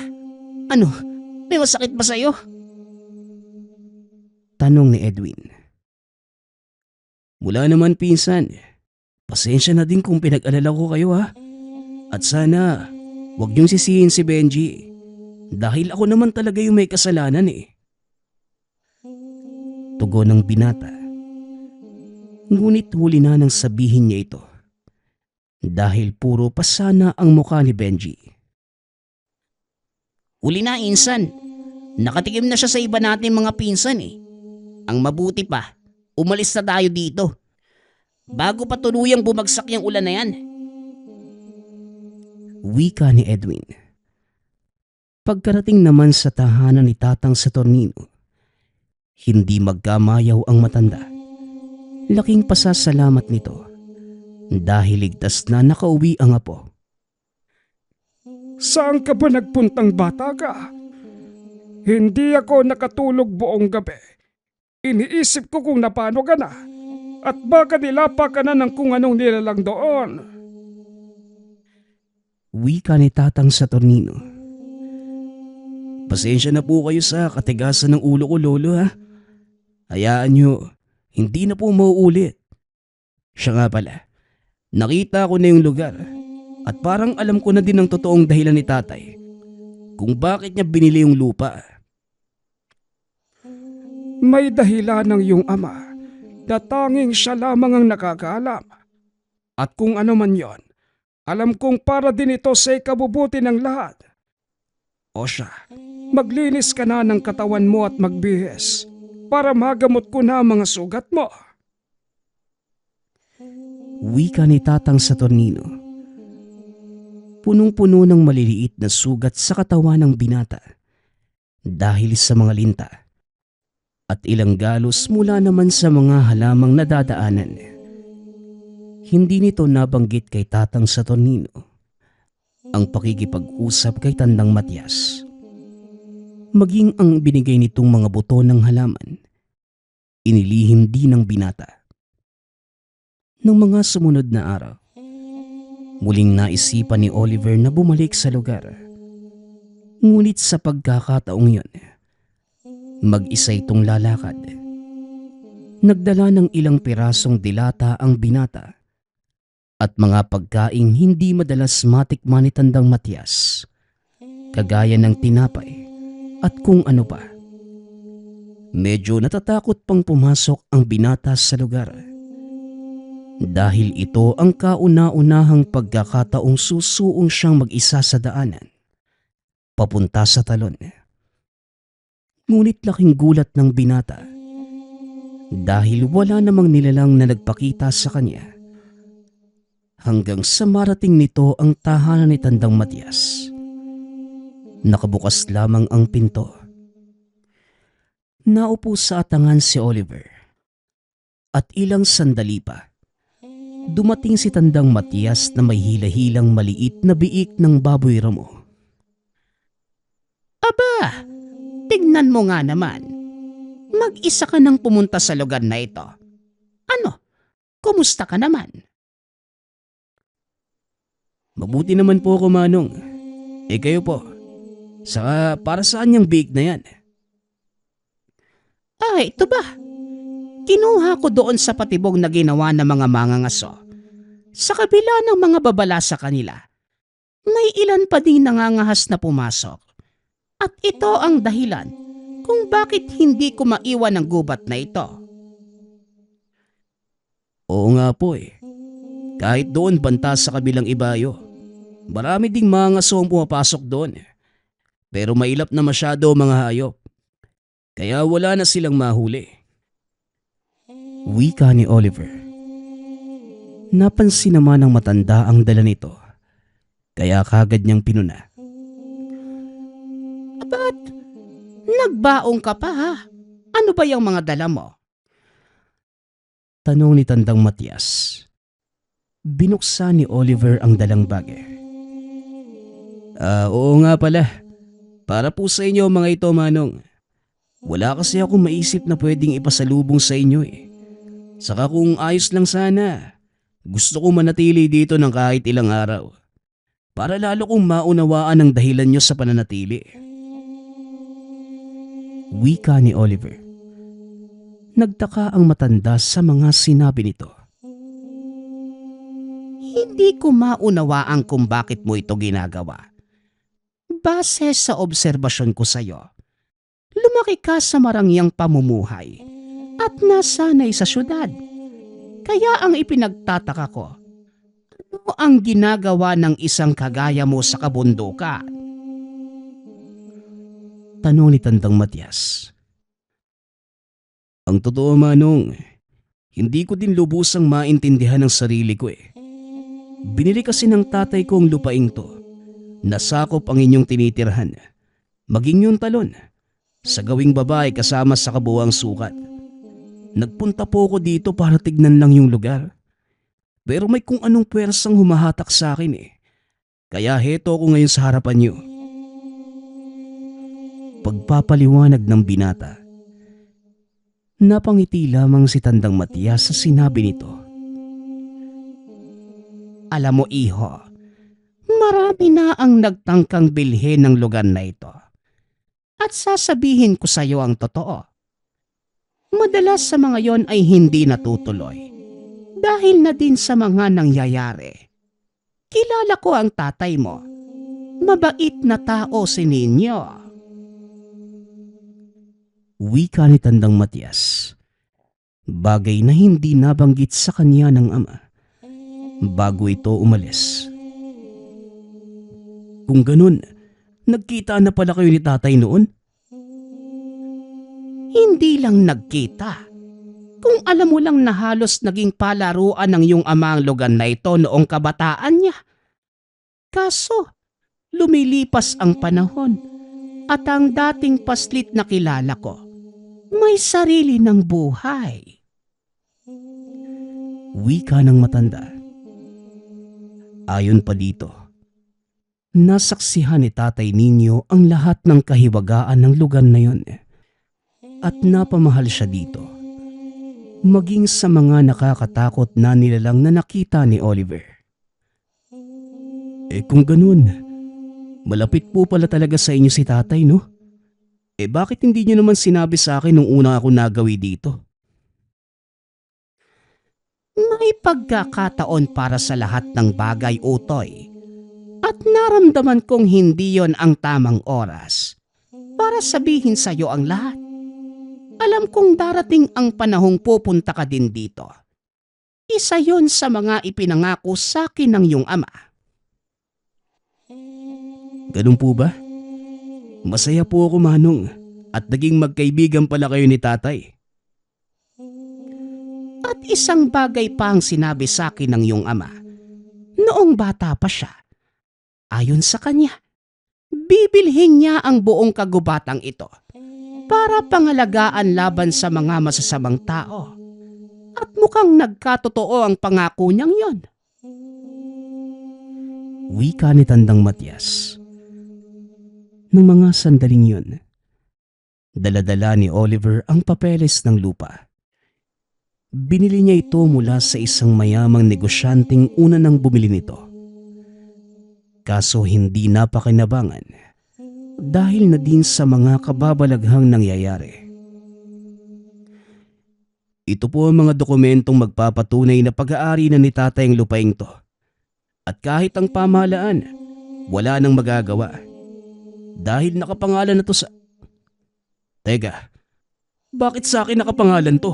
S4: Ano, may masakit ba sa'yo?
S2: Tanong ni Edwin. Wala naman, pinsan. Pasensya na din kung pinag-alala ko kayo, ha. At sana, huwag niyong sisihin si Benji. Dahil ako naman talaga yung may kasalanan eh. Tugon ng binata. Ngunit huli na nang sabihin niya ito. Dahil puro pasana ang mukha ni Benji.
S4: Huli na, insan. Nakatikim na siya sa iba natin mga pinsan eh. Ang mabuti pa, umalis na tayo dito. Bago pa tuluyang bumagsak yung ulan na yan.
S2: Wika ni Edwin. Pagkarating naman sa tahanan ni Tatang sa tornino, hindi magkamayaw ang matanda. Laking pasasalamat nito dahil ligtas na nakauwi ang apo.
S3: Saan ka ba nagpuntang bata ka? Hindi ako nakatulog buong gabi. Iniisip ko kung napano ka na at baka nilapa ka na ng kung anong nilalang doon.
S2: Wika ni Tatang sa tornino. Pasensya na po kayo sa katigasan ng ulo ko, Lolo, ha. Hayaan nyo, hindi na po mauulit. Siya nga pala, nakita ko na yung lugar at parang alam ko na din ang totoong dahilan ni Tatay kung bakit niya binili yung lupa.
S3: May dahilan ng iyong ama na tanging siya lamang ang nakakaalam. At kung ano man yon, alam kong para din ito sa ikabubuti ng lahat. O siya, maglinis ka na ng katawan mo at magbihis para magamot ko na ang mga sugat mo.
S2: Wika ni Tatang sa tornino. Punong-puno ng maliliit na sugat sa katawan ng binata dahil sa mga linta at ilang galos mula naman sa mga halamang nadadaanan. Hindi nito nabanggit kay Tatang sa tornino ang pakikipag-usap kay Tandang Matias. Maging ang binigay nitong mga buto ng halaman, inilihim din ng binata. Nang mga sumunod na araw, muling naisipan ni Oliver na bumalik sa lugar. Ngunit sa pagkakataong yun, mag-isa itong lalakad. Nagdala ng ilang pirasong dilata ang binata at mga pagkaing hindi madalas matikman ni Tandang Matias, kagaya ng tinapay at kung ano pa. Medyo natatakot pang pumasok ang binata sa lugar dahil ito ang kauna-unahang pagkakataong susuong siyang mag-isa sa daanan papunta sa talon. Ngunit laking gulat ng binata dahil wala namang nilalang na nagpakita sa kanya hanggang sa marating nito ang tahanan ni Tandang Matias. Nakabukas lamang ang pinto. Naupo sa atangan si Oliver at ilang sandali pa dumating si Tandang Matias na may hila-hilang maliit na biik ng baboy ramo.
S4: Aba, tignan mo nga naman. Mag-isa ka nang pumunta sa lugar na ito. Ano? Kumusta ka naman?
S2: Mabuti naman po ako, Manong. Kayo po. Saka para saan yung biik na yan?
S4: Ito ba? Kinuha ko doon sa patibong na ginawa ng mga mangangaso. Sa kabila ng mga babala sa kanila, may ilan pa ding nangangahas na pumasok. At ito ang dahilan kung bakit hindi ko maiwan ang gubat na ito.
S2: Oo nga po eh. Kahit doon banta sa kabilang ibayo, marami ding mga asong pumapasok doon. Pero mailap na masyado mga hayop. Kaya wala na silang mahuli. Wika ni Oliver. Napansin naman ng matanda ang dala nito, kaya kagad niyang pinuna.
S4: Ba't nagbaong ka pa ha? Ano ba yung mga dala mo?
S2: Tanong ni Tandang Matias. Binuksan ni Oliver ang dalang bag. Oo nga pala. Para po sa inyo mga ito, Manong. Wala kasi akong maisip na pwedeng ipasalubong sa inyo eh. Saka kung ayos lang sana, gusto ko manatili dito ng kahit ilang araw. Para lalo kong maunawaan ang dahilan nyo sa pananatili. Wika ni Oliver. Nagtaka ang matanda sa mga sinabi nito.
S4: Hindi ko maunawaan kung bakit mo ito ginagawa. Base sa obserbasyon ko sa'yo, lumaki ka sa marangyang pamumuhay at nasanay sa syudad. Kaya ang ipinagtataka ko, ano ang ginagawa ng isang kagaya mo sa kabundukan?
S2: Tanong ni Tandang Matias. Ang totoo, Manong, hindi ko din lubusang maintindihan ang sarili ko eh. Binili kasi ng tatay ko ang lupaing to. Nasakop ang inyong tinitirhan, maging yung talon, sa gawing babae kasama sa kabuuang sukat. Nagpunta po ako dito para tignan lang yung lugar. Pero may kung anong pwersang humahatak sa akin eh. Kaya heto ako ngayon sa harapan niyo. Pagpapaliwanag ng binata. Napangiti lamang si Tandang Matias sa sinabi nito.
S4: Alam mo iho, marami na ang nagtangkang bilhin ng lugar na ito. At sasabihin ko sa iyo ang totoo. Madalas sa mga yon ay hindi natutuloy. Dahil na din sa mga nangyayari. Kilala ko ang tatay mo. Mabait na tao si ninyo.
S2: Wika ni Tandang Matias. Bagay na hindi nabanggit sa kanya ng ama bago ito umalis. Kung ganun, nagkita na pala kayo ni tatay noon?
S4: Hindi lang nagkita. Kung alam mo lang na halos naging palaruan ng iyong ama ang lugar na ito noong kabataan niya. Kaso, lumilipas ang panahon at ang dating paslit na kilala ko, may sarili ng buhay.
S2: Wika ng matanda. Ayon pa dito, nasaksihan ni Tatay Ninyo ang lahat ng kahiwagaan ng lugar na yon at napamahal siya dito, maging sa mga nakakatakot na nilalang na nakita ni Oliver. Kung ganun, malapit po pala talaga sa inyo si tatay, no? Bakit hindi niyo naman sinabi sa akin nung una ako nagawi dito?
S4: May pagkakataon para sa lahat ng bagay, Utoy. At naramdaman kong hindi yon ang tamang oras para sabihin sa iyo ang lahat. Alam kong darating ang panahong pupunta ka din dito. Isa yon sa mga ipinangako sa akin ng iyong ama.
S2: Ganun po ba? Masaya po ako, Manong, at naging magkaibigan pala kayo ni tatay.
S4: At isang bagay pa ang sinabi sa akin ng iyong ama. Noong bata pa siya, ayon sa kanya, bibilhin niya ang buong kagubatang ito para pangalagaan laban sa mga masasamang tao. At mukhang nagkatotoo ang pangako niyang yon.
S2: Wika ni Tandang Matias. Nung mga sandaling yun, dala-dala ni Oliver ang papeles ng lupa. Binili niya ito mula sa isang mayamang negosyanteng una nang bumili nito. Kaso hindi napakinabangan dahil na din sa mga kababalaghang nangyayari. Ito po ang mga dokumentong magpapatunay na pag-aari na ni tatay ang lupaing to. At kahit ang pamahalaan, wala nang magagawa. Dahil nakapangalan na to sa... Teka, bakit sa akin nakapangalan to?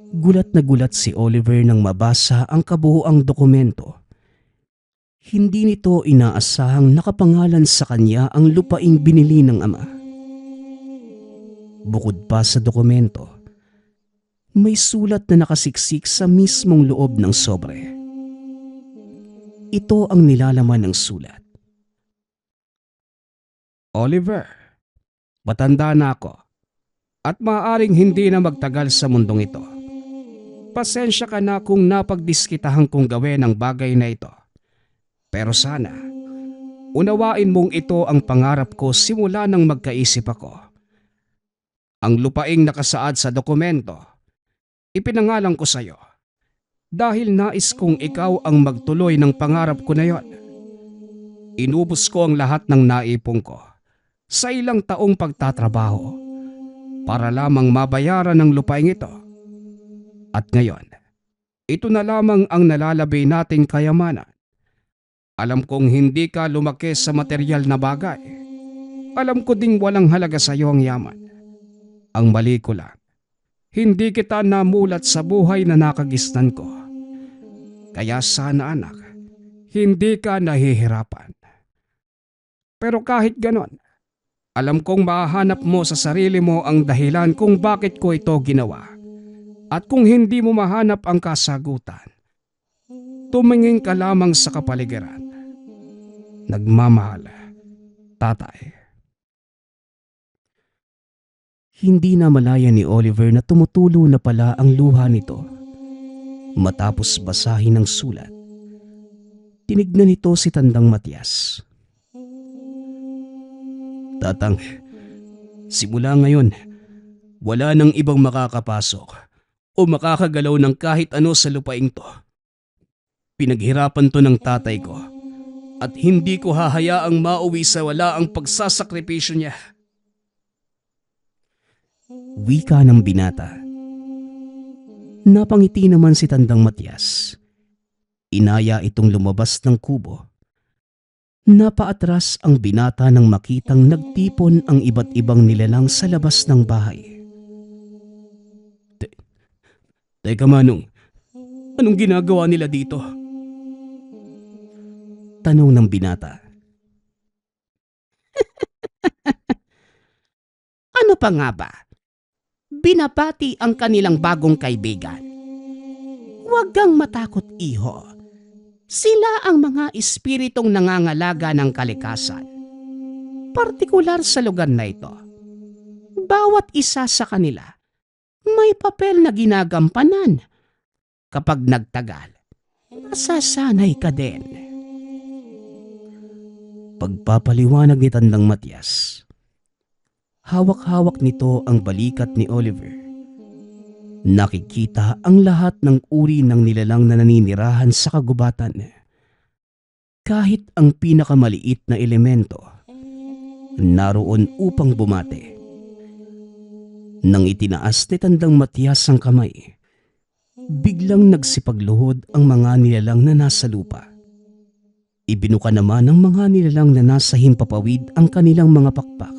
S2: Gulat na gulat si Oliver nang mabasa ang kabuuang dokumento. Hindi nito inaasahang nakapangalan sa kanya ang lupaing binili ng ama. Bukod pa sa dokumento, May sulat na nakasiksik sa mismong loob ng sobre. Ito ang nilalaman ng sulat.
S3: Oliver, matanda na ako at maaaring hindi na magtagal sa mundong ito. Pasensya ka na kung napagdiskitahan kong gawin ang bagay na ito. Pero sana, unawain mong ito ang pangarap ko simula nang magkaisip ako. Ang lupaing nakasaad sa dokumento, ipinangalan ko sa iyo dahil nais kong ikaw ang magtuloy ng pangarap ko na yon. Inubos ko ang lahat ng naipon ko sa ilang taong pagtatrabaho para lamang mabayaran ang lupaing ito. At ngayon, ito na lamang ang nalalabay nating kayamanan. Alam kong hindi ka lumaki sa material na bagay. Alam ko ding walang halaga sa iyo ang yaman. Ang mali ko lang, hindi kita namulat sa buhay na nakagisnan ko. Kaya sana anak, hindi ka nahihirapan. Pero kahit ganon, alam kong mahanap mo sa sarili mo ang dahilan kung bakit ko ito ginawa. At kung hindi mo mahanap ang kasagutan, tumingin ka lamang sa kapaligiran. Nagmamahal, Tatay.
S2: Hindi na malaya ni Oliver na tumutulo na pala ang luha nito. Matapos basahin ang sulat, tinignan nito si Tandang Matias. Tatang, simula ngayon, wala nang ibang makakapasok o makakagalaw ng kahit ano sa lupaing to. Pinaghirapan to ng tatay ko at hindi ko hahayaang mauwi sa wala ang pagsasakripisyo niya. Wika ng binata. Napangiti naman si Tandang Matias. Inaya itong lumabas ng kubo. Napaatras ang binata nang makitang nagtipon ang iba't ibang nilalang sa labas ng bahay. Teka Manong, anong ginagawa nila dito? Tanong ng binata.
S4: Ano pa nga ba? Binabati ang kanilang bagong kaibigan. Huwag kang matakot, iho. Sila ang mga espiritong nangangalaga ng kalikasan. Partikular sa lugar na ito. Bawat isa sa kanila may papel na ginagampanan. Kapag nagtagal, masasanay ka din.
S2: Pagpapaliwanag ni Tandang Matias. Hawak-hawak nito ang balikat ni Oliver. Nakikita ang lahat ng uri ng nilalang na naninirahan sa kagubatan. Kahit ang pinakamaliit na elemento, naroon upang bumate. Nang itinaas ni Tandang Matias ang kamay, biglang nagsipagluhod ang mga nilalang na nasa lupa. Ibinuka naman ng mga nilalang na nasa himpapawid ang kanilang mga pakpak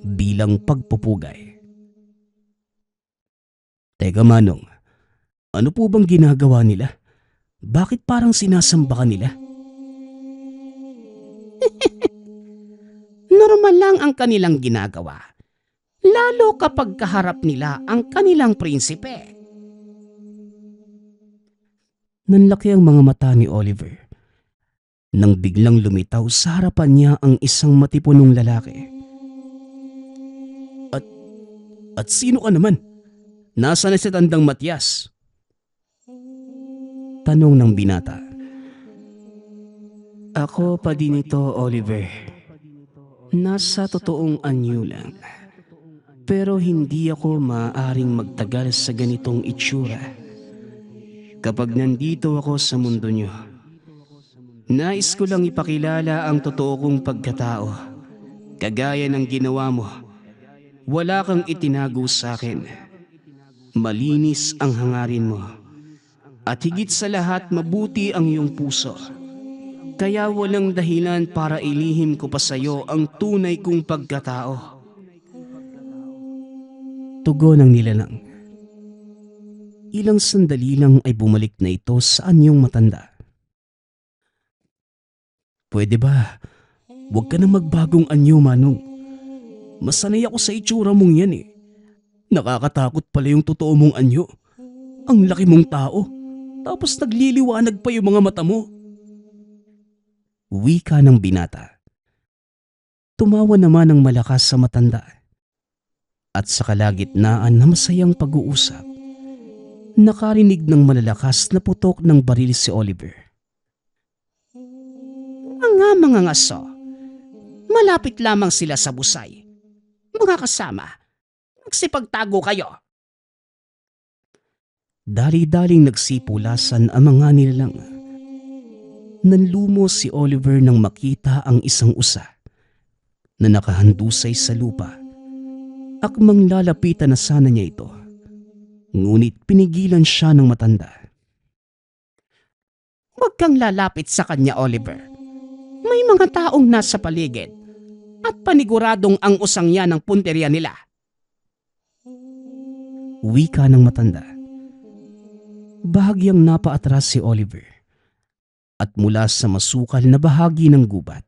S2: bilang pagpupugay. Teka Manong, ano po bang ginagawa nila? Bakit parang sinasamba ka nila?
S4: Normal lang ang kanilang ginagawa. Lalo kapag kaharap nila ang kanilang prinsipe.
S2: Nanlaki ang mga mata ni Oliver nang biglang lumitaw sa harapan niya ang isang matipunong lalaki. At sino ka naman? Nasaan na si Tandang Matias? Tanong ng binata. Ako pa din ito, Oliver. Nasa totoong anyo lang. Pero hindi ako maaaring magtagal sa ganitong itsura. Kapag nandito ako sa mundo niyo, nais ko lang ipakilala ang totoo kong pagkatao. Kagaya ng ginawa mo, wala kang itinago sa akin. Malinis ang hangarin mo. At higit sa lahat, mabuti ang iyong puso. Kaya walang dahilan para ilihim ko pa sa iyo ang tunay kong pagkatao. Tugon ng nilalang. Ilang sandali lang ay bumalik na ito sa anyong matanda. Pwede ba? Huwag ka na magbagong anyo, Manong. Masanay ako sa itsura mong yan eh. Nakakatakot pala yung totoo mong anyo. Ang laki mong tao, tapos nagliliwanag pa yung mga mata mo. Wika ng binata. Tumawa naman ng malakas sa matanda. At sa kalagitnaan na masayang pag-uusap, nakarinig ng malalakas na putok ng baril si Oliver.
S4: Mga ngaso, malapit lamang sila sa busay. Mga kasama, magsipagtago kayo.
S2: Dali-daling nagsipulasan ang mga nilalang. Nanlumo si Oliver nang makita ang isang usa na nakahandusay sa lupa. Akmang lalapitan na sana niya ito. Ngunit pinigilan siya ng matanda.
S4: Huwag kang lalapit sa kanya, Oliver. May mga taong nasa paligid at paniguradong ang usang yan ang punteriya nila.
S2: Wika ng matanda. Bahagyang napaatras si Oliver at mula sa masukal na bahagi ng gubat,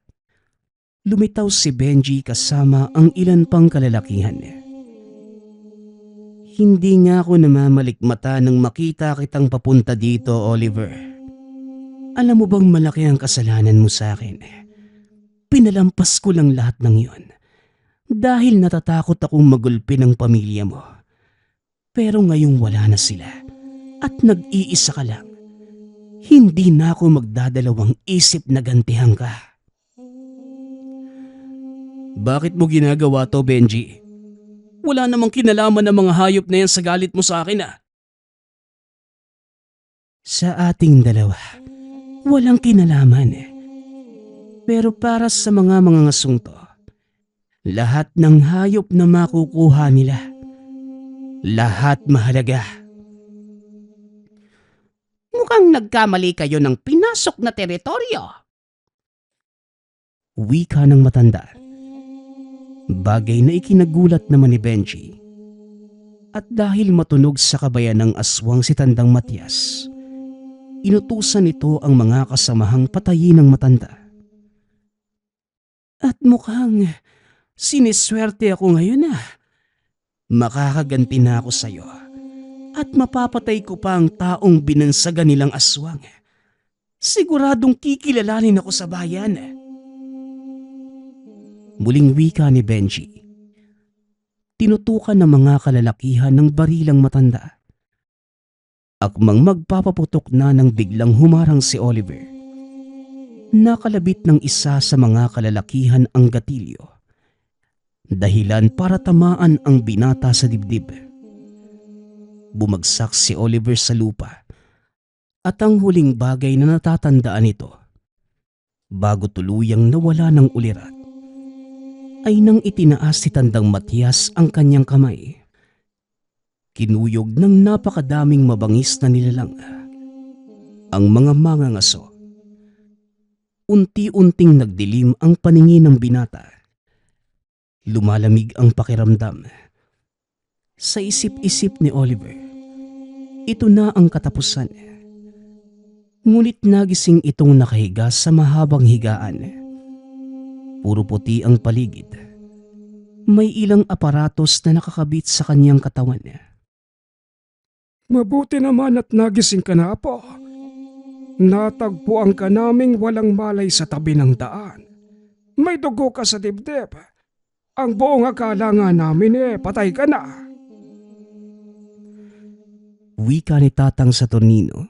S2: lumitaw si Benji kasama ang ilan pang kalalakihan. Hindi nga ako namamalikmata nang makita kitang papunta dito, Oliver. Alam mo bang malaki ang kasalanan mo sa akin? Pinalampas ko lang lahat ng yon dahil natatakot akong magulpi ng pamilya mo. Pero ngayong wala na sila at nag-iisa ka lang, hindi na ako magdadalawang isip na gantihan ka. Bakit mo ginagawa to, Benji? Wala namang kinalaman ng mga hayop na yan sa galit mo sa akin, ah. Sa ating dalawa, walang kinalaman. Pero para sa mga ngasong to, lahat ng hayop na makukuha nila, lahat mahalaga.
S4: Mukhang nagkamali kayo ng pinasok na teritoryo.
S2: Wika ng matanda. Bagay na ikinagulat naman ni Benji. At dahil matunog sa kabayan ng aswang si Tandang Matias, inutusan nito ang mga kasamahang patayin ng matanda. At mukhang siniswerte ako ngayon, ah. Makakaganti na ako sa'yo at mapapatay ko pa ang taong binansagan nilang aswang. Siguradong kikilalanin ako sa bayan. Muling wika ni Benji. Tinutukan ng mga kalalakihan ng barilang matanda. Akmang magpapaputok na nang biglang humarang si Oliver. Nakalabit ng isa sa mga kalalakihan ang gatilyo. Dahilan para tamaan ang binata sa dibdib. Bumagsak si Oliver sa lupa at ang huling bagay na natatandaan nito bago tuluyang nawala ng ulirat ay nang itinaas si Tandang Matias ang kanyang kamay. Kinuyog ng napakadaming mabangis na nilalang ang mga mangangaso. Unti-unting nagdilim ang paningin ng binata. Lumalamig ang pakiramdam. Sa isip-isip ni Oliver, ito na ang katapusan. Ngunit nagising itong nakahiga sa mahabang higaan. Puro puti ang paligid. May ilang aparatos na nakakabit sa kanyang katawan.
S3: Mabuti naman at nagising ka na, Apo. Natagpuan ka naming walang malay sa tabi ng daan. May dugo ka sa dibdib. Ang buong akala nga namin patay ka na.
S2: Wika ni Tatang Saturnino.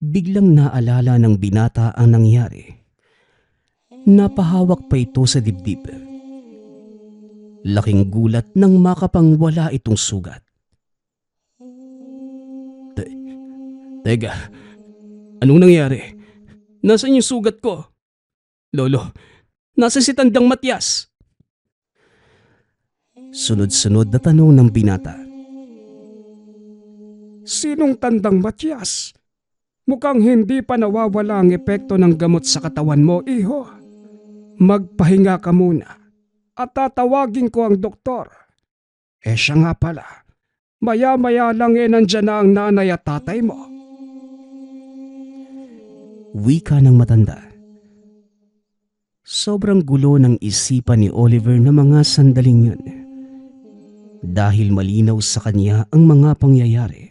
S2: Biglang naalala ng binata ang nangyari. Napahawak pa ito sa dibdib. Laking gulat nang makapangwala itong sugat. Teka, anong nangyari? Nasaan yung sugat ko? Lolo, nasa si Tandang Matias? Sunod-sunod na tanong ng binata.
S3: Sinong Tandang Matias? Mukhang hindi pa nawawala ang epekto ng gamot sa katawan mo, iho. Magpahinga ka muna at tatawagin ko ang doktor. Siya nga pala, maya-maya lang nandyan na ang nanay at tatay mo.
S2: Wika ng matanda. Sobrang gulo ng isipan ni Oliver na mga sandaling yun. dahil malinaw sa kanya ang mga pangyayari.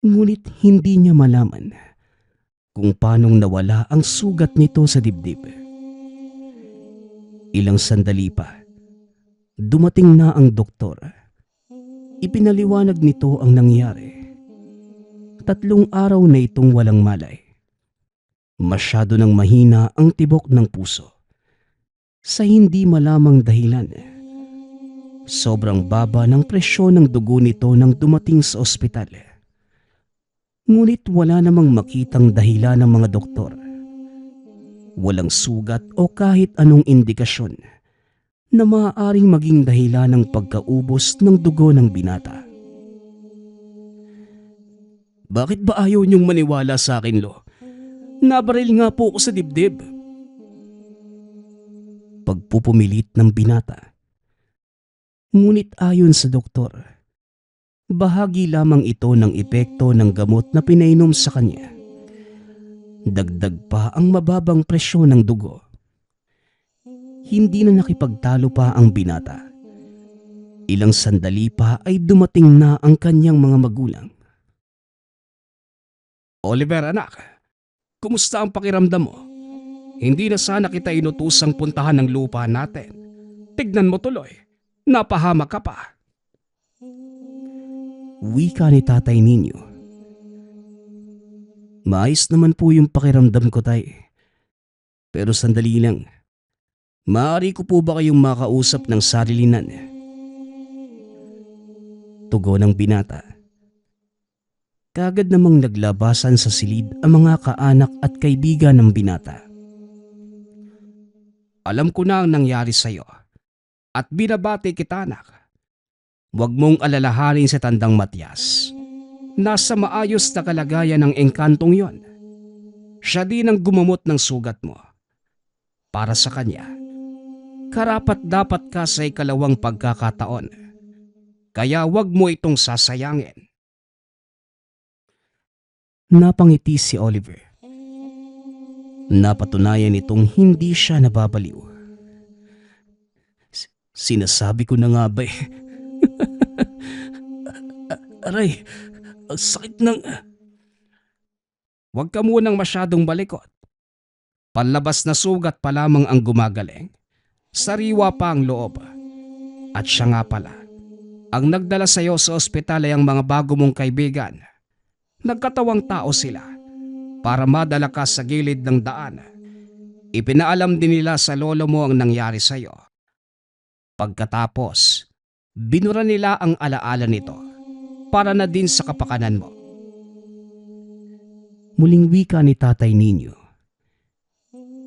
S2: Ngunit hindi niya malaman kung paanong nawala ang sugat nito sa dibdib. Ilang sandali pa, dumating na ang doktor. Ipinaliwanag nito ang nangyari. 3 araw na itong walang malay. Masyado nang mahina ang tibok ng puso. Sa hindi malamang dahilan, sobrang baba ng presyon ng dugo nito nang dumating sa ospital. Ngunit wala namang makitang dahilan ng mga doktor. Walang sugat o kahit anong indikasyon na maaaring maging dahilan ng pagkaubos ng dugo ng binata. Bakit ba ayaw niyong maniwala sa akin, Lo? Nabaril nga po ako sa dibdib. Pagpupumilit ng binata. Ngunit ayon sa doktor, bahagi lamang ito ng epekto ng gamot na pinainom sa kanya. Dagdag pa ang mababang presyon ng dugo. Hindi na nakipagtalo pa ang binata. Ilang sandali pa ay dumating na ang kanyang mga magulang.
S3: Oliver, anak, kumusta ang pakiramdam mo? Hindi na sana kita inutusang puntahan ng lupa natin. Tignan mo tuloy, napahamak ka pa.
S2: Wika ni Tatay Ninyo. Maayos naman po yung pakiramdam ko, Tay. Pero sandali lang. Maaari ko po ba kayong makausap ng sarilinan? Tugon ng binata. Kagad namang naglabasan sa silid ang mga kaanak at kaibigan ng binata.
S3: Alam ko na ang nangyari sa'yo at binabati kita, anak. Huwag mong alalahanin si Tandang Matias. Nasa maayos na kalagayan ng engkantong yon. Siya din ang gumamot ng sugat mo. Para sa kanya, karapat dapat ka sa ikalawang pagkakataon. Kaya huwag mo itong sasayangin.
S2: Napangiti si Oliver. Napatunayan itong hindi siya nababaliw. Sinasabi ko na nga ba eh. Aray, ang sakit ng...
S3: Huwag ka munang masyadong balikot. Panlabas na sugat pa lamang ang gumagaling. Sariwa pa ang loob. At siya nga pala, ang nagdala sa iyo sa ospital ay ang mga bago mong kaibigan. Nagkatawang tao sila para madala ka sa gilid ng daan. Ipinaalam din nila sa lolo mo ang nangyari sa iyo. Pagkatapos, binura nila ang alaala nito para na din sa kapakanan mo.
S2: Muling wika ni Tatay Ninyo.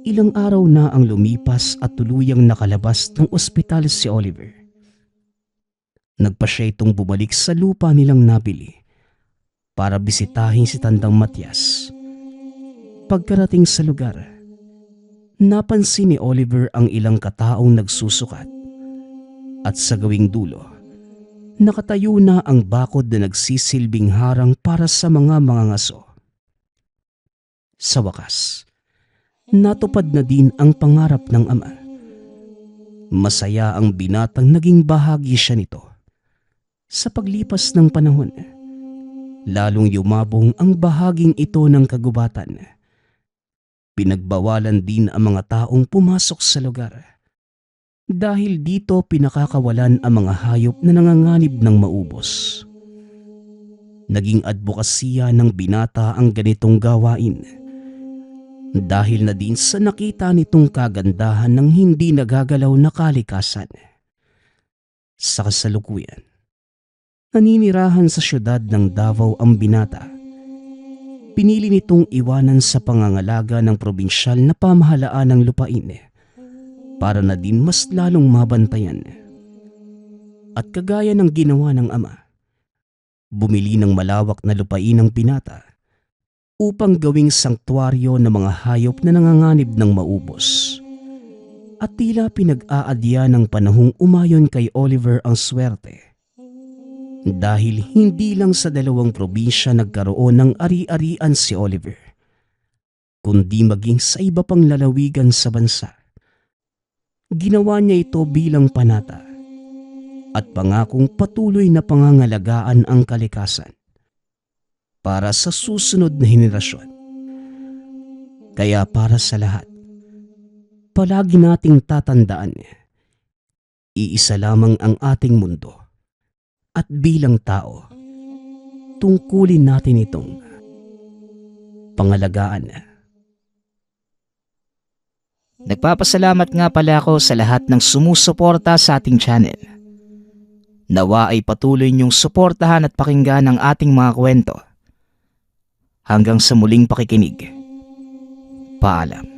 S2: Ilang araw na ang lumipas at tuluyang nakalabas ng ospital si Oliver. Nagpa siya itong bumalik sa lupa nilang nabili para bisitahin si Tandang Matias. Pagkarating sa lugar, napansin ni Oliver ang ilang kataong nagsusukat at sa gawing dulo, nakatayo na ang bakod na nagsisilbing harang para sa mga mangangaso. Sa wakas, natupad na din ang pangarap ng ama. Masaya ang binatang naging bahagi siya nito. Sa paglipas ng panahon, lalong yumabong ang bahaging ito ng kagubatan. Pinagbawalan din ang mga taong pumasok sa lugar. Dahil dito pinakakawalan ang mga hayop na nanganganib ng maubos. Naging advokasya ng binata ang ganitong gawain. Dahil na din sa nakita nitong kagandahan ng hindi nagagalaw na kalikasan. Sa kasalukuyan, naninirahan sa syudad ng Davao ang binata. Pinili nitong iwanan sa pangangalaga ng probinsyal na pamahalaan ng lupain para na din mas lalong mabantayan. At kagaya ng ginawa ng ama, bumili ng malawak na lupain ng binata upang gawing sanktuaryo ng mga hayop na nanganganib ng maubos. At tila pinag-aadya ng panahong umayon kay Oliver ang swerte. Dahil hindi lang sa 2 probinsya nagkaroon ng ari-arian si Oliver, kundi maging sa iba pang lalawigan sa bansa. Ginawa niya ito bilang panata at pangakong patuloy na pangangalagaan ang kalikasan para sa susunod na henerasyon. Kaya para sa lahat, palagi nating tatandaan, iisa lamang ang ating mundo at bilang tao, tungkulin natin itong pangalagaan.
S1: Nagpapasalamat nga pala ako sa lahat ng sumusuporta sa ating channel. Nawa ay patuloy niyong suportahan at pakinggan ang ating mga kwento. Hanggang sa muling pakikinig. Paalam.